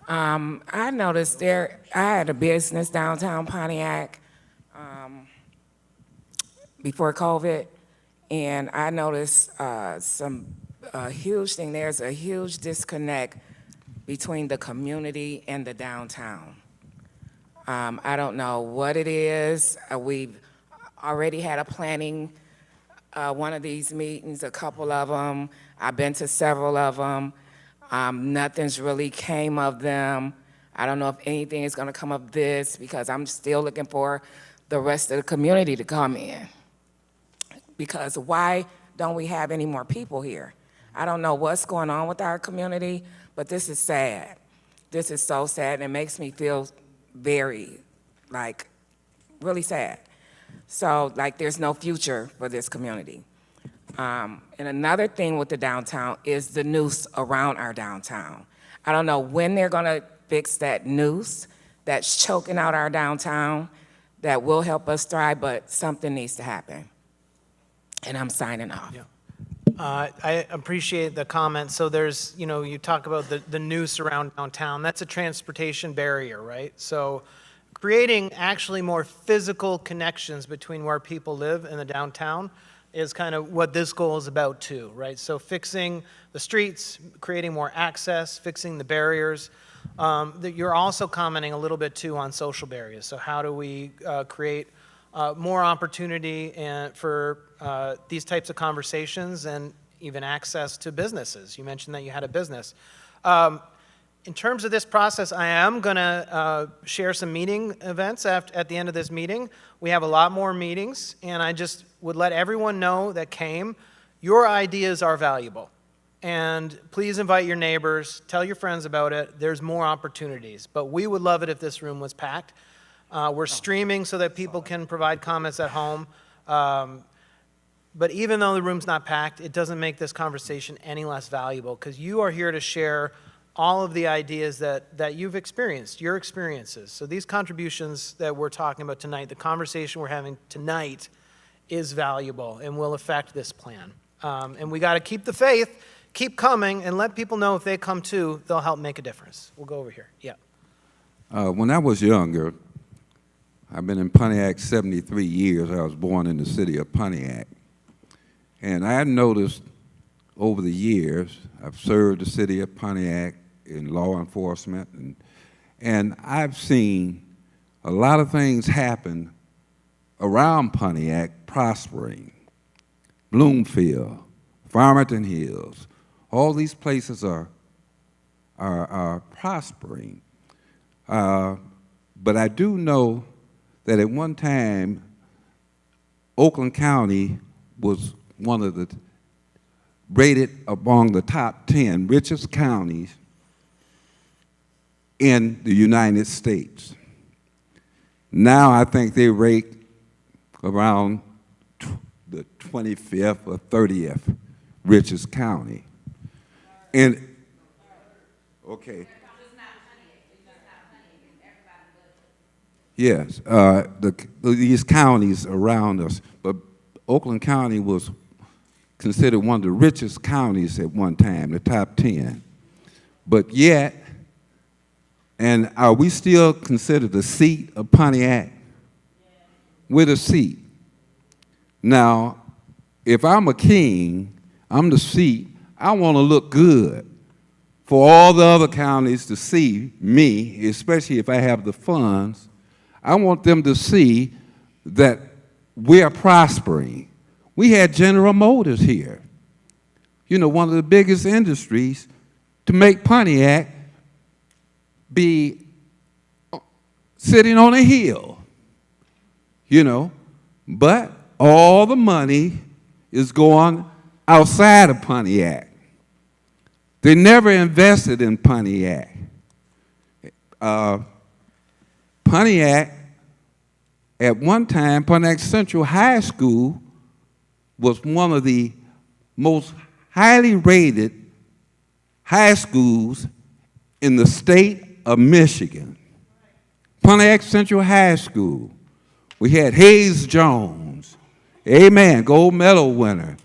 I noticed I had a business downtown Pontiac before COVID, and I noticed a huge thing. There's a huge disconnect between the community and the downtown. I don't know what it is. We've already had a planning, one of these meetings, a couple of them. I've been to several of them. Nothing's really came of them. I don't know if anything is gonna come of this because I'm still looking for the rest of the community to come in. Because why don't we have any more people here? I don't know what's going on with our community, but this is sad. This is so sad, and it makes me feel very, really sad. So, there's no future for this community. And another thing with the downtown is the noose around our downtown. I don't know when they're gonna fix that noose that's choking out our downtown that will help us thrive, but something needs to happen. And I'm signing off. Yeah. I appreciate the comment. So there's, you talk about the noose around downtown. That's a transportation barrier, right? So creating actually more physical connections between where people live and the downtown is kind of what this goal is about too, right? So fixing the streets, creating more access, fixing the barriers. You're also commenting a little bit too on social barriers. So how do we create more opportunity for these types of conversations and even access to businesses? You mentioned that you had a business. In terms of this process, I am going to share some meeting events at the end of this meeting. We have a lot more meetings, and I just would let everyone know that came, your ideas are valuable. And please invite your neighbors, tell your friends about it. There's more opportunities, but we would love it if this room was packed. We're streaming so that people can provide comments at home. But even though the room's not packed, it doesn't make this conversation any less valuable, because you are here to share all of the ideas that you've experienced, your experiences. So these contributions that we're talking about tonight, the conversation we're having tonight is valuable and will affect this plan. And we got to keep the faith, keep coming, and let people know if they come too, they'll help make a difference. We'll go over here. Yeah. When I was younger, I've been in Pontiac 73 years. I was born in the city of Pontiac. And I noticed over the years, I've served the city of Pontiac in law enforcement, and I've seen a lot of things happen around Pontiac prospering. Bloomfield, Farmington Hills, all these places are prospering. But I do know that at one time, Oakland County was one of the rated among the top 10 richest counties in the United States. Now I think they rate around the 25th or 30th richest county. And, okay. Yes, these counties around us, but Oakland County was considered one of the richest counties at one time, the top 10. But yet, and are we still considered the seat of Pontiac? We're the seat. Now, if I'm a king, I'm the seat, I want to look good for all the other counties to see me, especially if I have the funds. I want them to see that we are prospering. We had General Motors here, you know, one of the biggest industries, to make Pontiac be sitting on a hill, you know, but all the money is going outside of Pontiac. They never invested in Pontiac. Pontiac, at one time, Pontiac Central High School was one of the most highly rated high schools in the state of Michigan. Pontiac Central High School. We had Hayes Jones, amen, gold medal winner,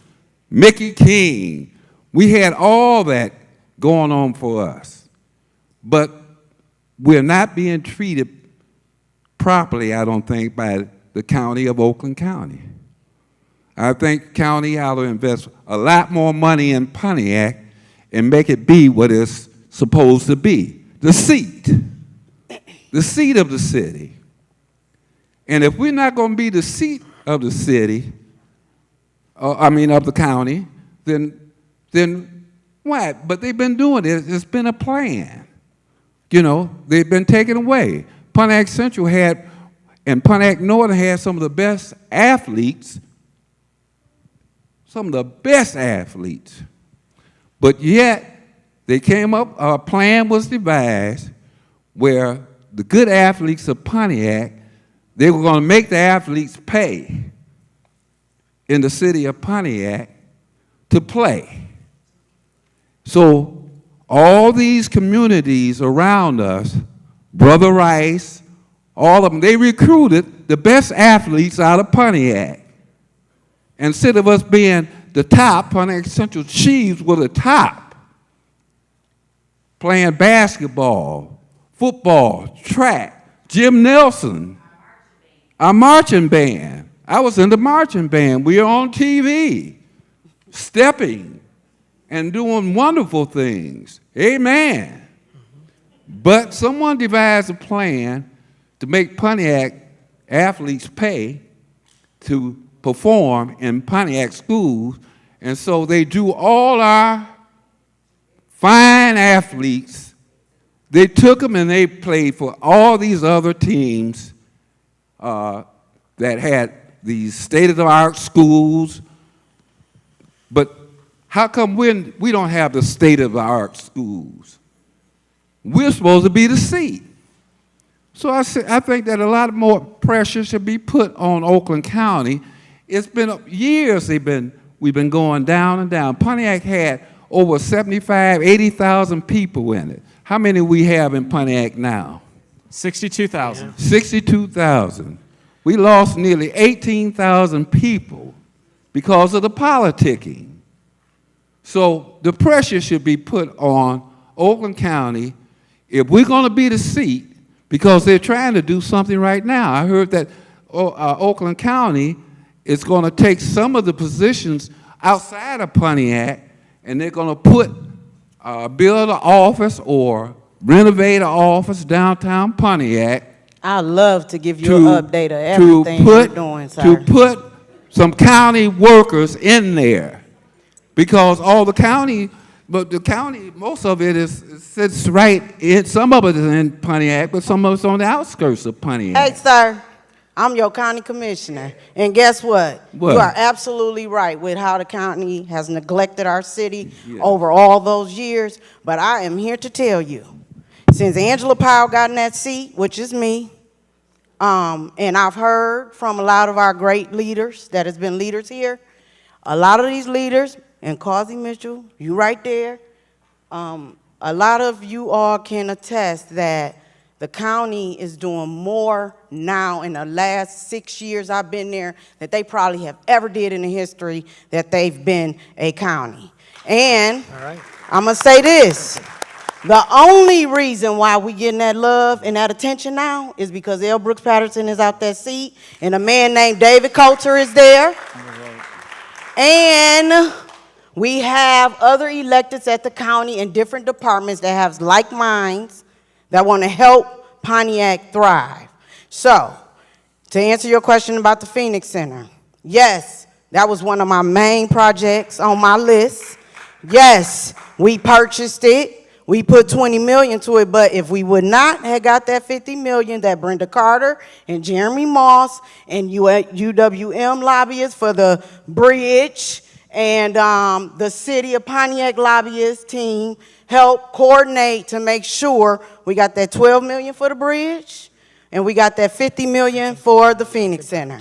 Mickey King. We had all that going on for us. But we're not being treated properly, I don't think, by the county of Oakland County. I think county ought to invest a lot more money in Pontiac and make it be what it's supposed to be, the seat of the city. And if we're not going to be the seat of the city, of the county, then what? But they've been doing it. It's been a plan. You know, they've been taken away. Pontiac Central had, and Pontiac Northern had some of the best athletes, but yet they came up, a plan was devised where the good athletes of Pontiac, they were going to make the athletes pay in the city of Pontiac to play. So all these communities around us, Brother Rice, all of them, they recruited the best athletes out of Pontiac. Instead of us being the top, Pontiac Central Chiefs were the top, playing basketball, football, track. Jim Nelson, our marching band. I was in the marching band. We were on TV, stepping and doing wonderful things. Amen. But someone devised a plan to make Pontiac athletes pay to perform in Pontiac schools, and so they do all our fine athletes They took them and they played for all these other teams that had these state-of-the-art schools. But how come we don't have the state-of-the-art schools? We're supposed to be the seat. So I think that a lot more pressure should be put on Oakland County. It's been years we've been going down and down. Pontiac had over 75, 80,000 people in it. How many we have in Pontiac now? 62,000. 62,000. We lost nearly 18,000 people because of the politicking. So the pressure should be put on Oakland County if we're going to be the seat, because they're trying to do something right now. I heard that Oakland County is going to take some of the positions outside of Pontiac, and they're going to build an office or renovate an office downtown Pontiac. I'd love to give you an update of everything you're doing, sir. To put some county workers in there, because all the county, but the county, most of it sits right in, some of it is in Pontiac, but some of it's on the outskirts of Pontiac. Hey, sir, I'm your county commissioner, and guess what? What? You are absolutely right with how the county has neglected our city over all those years, but I am here to tell you, since Angela Powell got in that seat, which is me, and I've heard from a lot of our great leaders that has been leaders here, a lot of these leaders, and Causey Mitchell, you right there, a lot of you all can attest that the county is doing more now in the last 6 years I've been there that they probably have ever did in the history that they've been a county. And I'm going to say this. The only reason why we getting that love and that attention now is because L. Brooks Patterson is out that seat, and a man named David Coulter is there. And we have other electeds at the county in different departments that have like minds that want to help Pontiac thrive. So, to answer your question about the Phoenix Center, yes, that was one of my main projects on my list. Yes, we purchased it. We put $20 million to it, but if we would not have got that $50 million that Brenda Carter and Jeremy Moss and UWM lobbyists for the bridge and the city of Pontiac lobbyist team helped coordinate to make sure we got that $12 million for the bridge and we got that $50 million for the Phoenix Center.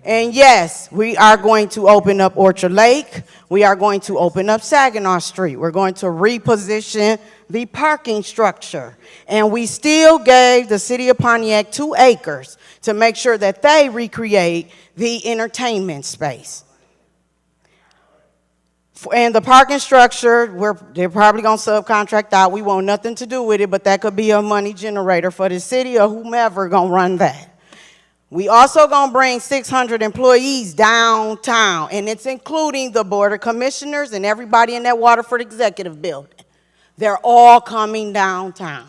And yes, we are going to open up Orchard Lake. We are going to open up Saginaw Street. We're going to reposition the parking structure. And we still gave the city of Pontiac 2 acres to make sure that they recreate the entertainment space. And the parking structure, they're probably going to subcontract out. We want nothing to do with it, but that could be a money generator for the city or whomever going to run that. We also going to bring 600 employees downtown, and it's including the Board of Commissioners and everybody in that Waterford Executive Building. They're all coming downtown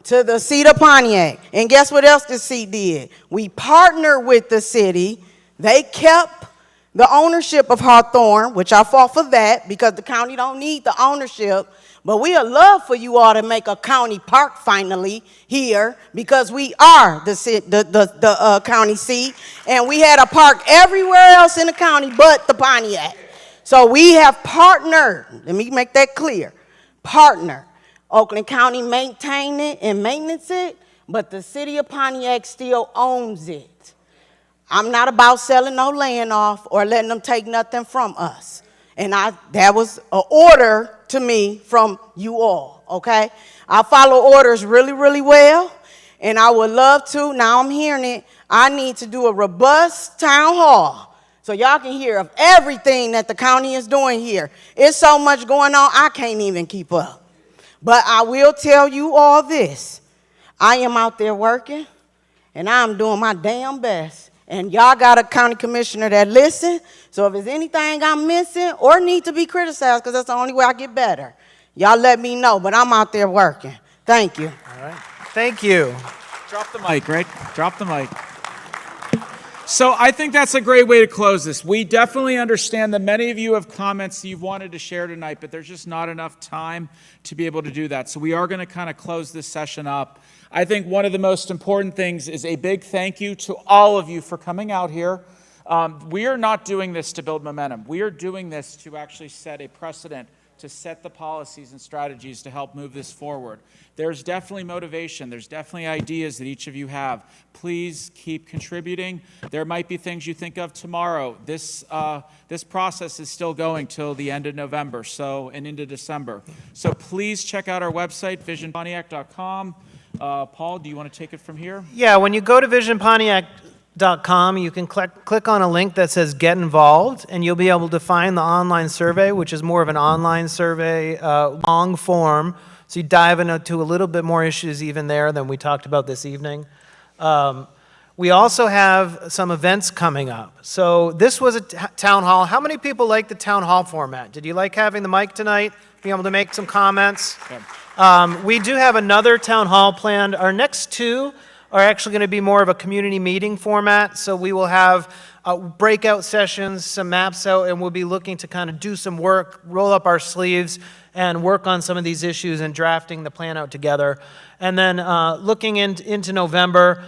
to the seat of Pontiac. And guess what else the seat did? We partnered with the city. They kept the ownership of Hawthorne, which I fought for that because the county don't need the ownership. But we would love for you all to make a county park finally here because we are the county seat. And we had a park everywhere else in the county but the Pontiac. So we have partnered. Let me make that clear. Partner. Oakland County maintain it and maintenance it, but the city of Pontiac still owns it. I'm not about selling no land off or letting them take nothing from us. And that was an order to me from you all, okay? I follow orders really, really well, and I would love to. Now I'm hearing it. I need to do a robust town hall so y'all can hear of everything that the county is doing here. It's so much going on, I can't even keep up. But I will tell you all this. I am out there working, and I'm doing my damn best. And y'all got a county commissioner that listen. So if there's anything I'm missing or need to be criticized, because that's the only way I get better, y'all let me know. But I'm out there working. Thank you. All right. Thank you. Drop the mic, right? Drop the mic. So I think that's a great way to close this. We definitely understand that many of you have comments you've wanted to share tonight, but there's just not enough time to be able to do that. So we are going to kind of close this session up. I think one of the most important things is a big thank you to all of you for coming out here. We are not doing this to build momentum. We are doing this to actually set a precedent, to set the policies and strategies to help move this forward. There's definitely motivation. There's definitely ideas that each of you have. Please keep contributing. There might be things you think of tomorrow. This process is still going till the end of November, and into December. So please check out our website, visionpontiac.com. Paul, do you want to take it from here? Yeah, when you go to visionpontiac.com, you can click on a link that says Get Involved, and you'll be able to find the online survey, which is more of an online survey, long form. So you dive into a little bit more issues even there than we talked about this evening. We also have some events coming up. So this was a town hall. How many people like the town hall format? Did you like having the mic tonight, being able to make some comments? We do have another town hall planned. Our next two are actually going to be more of a community meeting format. So we will have breakout sessions, some maps out, and we'll be looking to kind of do some work, roll up our sleeves, and work on some of these issues and drafting the plan out together. And then looking into November,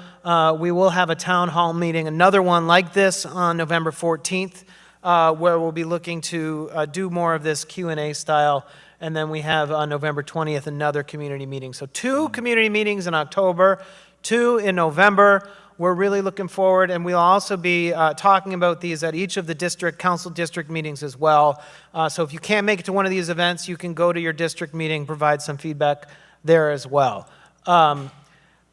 we will have a town hall meeting, another one like this on November 14th, where we'll be looking to do more of this Q&A style. And then we have on November 20th another community meeting. So 2 community meetings in October, 2 in November. We're really looking forward, and we'll also be talking about these at each of the council district meetings as well. So if you can't make it to one of these events, you can go to your district meeting, provide some feedback there as well. The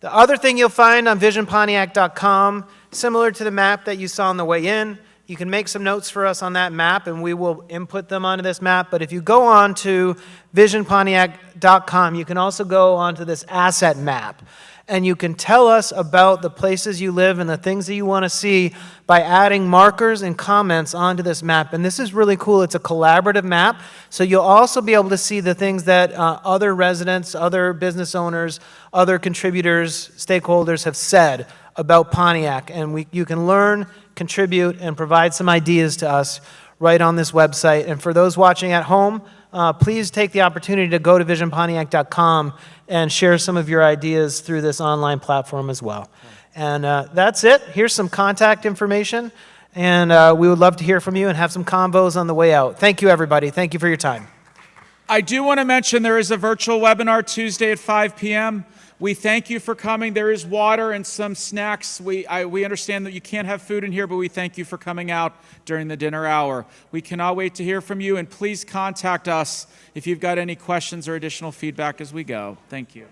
other thing you'll find on visionpontiac.com, similar to the map that you saw on the way in, you can make some notes for us on that map, and we will input them onto this map. But if you go on to visionpontiac.com, you can also go onto this asset map. And you can tell us about the places you live and the things that you want to see by adding markers and comments onto this map. And this is really cool. It's a collaborative map. So you'll also be able to see the things that other residents, other business owners, other contributors, stakeholders have said about Pontiac. And you can learn, contribute, and provide some ideas to us right on this website. And for those watching at home, please take the opportunity to go to visionpontiac.com and share some of your ideas through this online platform as well. And that's it. Here's some contact information, and we would love to hear from you and have some convos on the way out. Thank you, everybody. Thank you for your time. I do want to mention there is a virtual webinar Tuesday at 5 p.m. We thank you for coming. There is water and some snacks. We understand that you can't have food in here, but we thank you for coming out during the dinner hour. We cannot wait to hear from you, and please contact us if you've got any questions or additional feedback as we go. Thank you.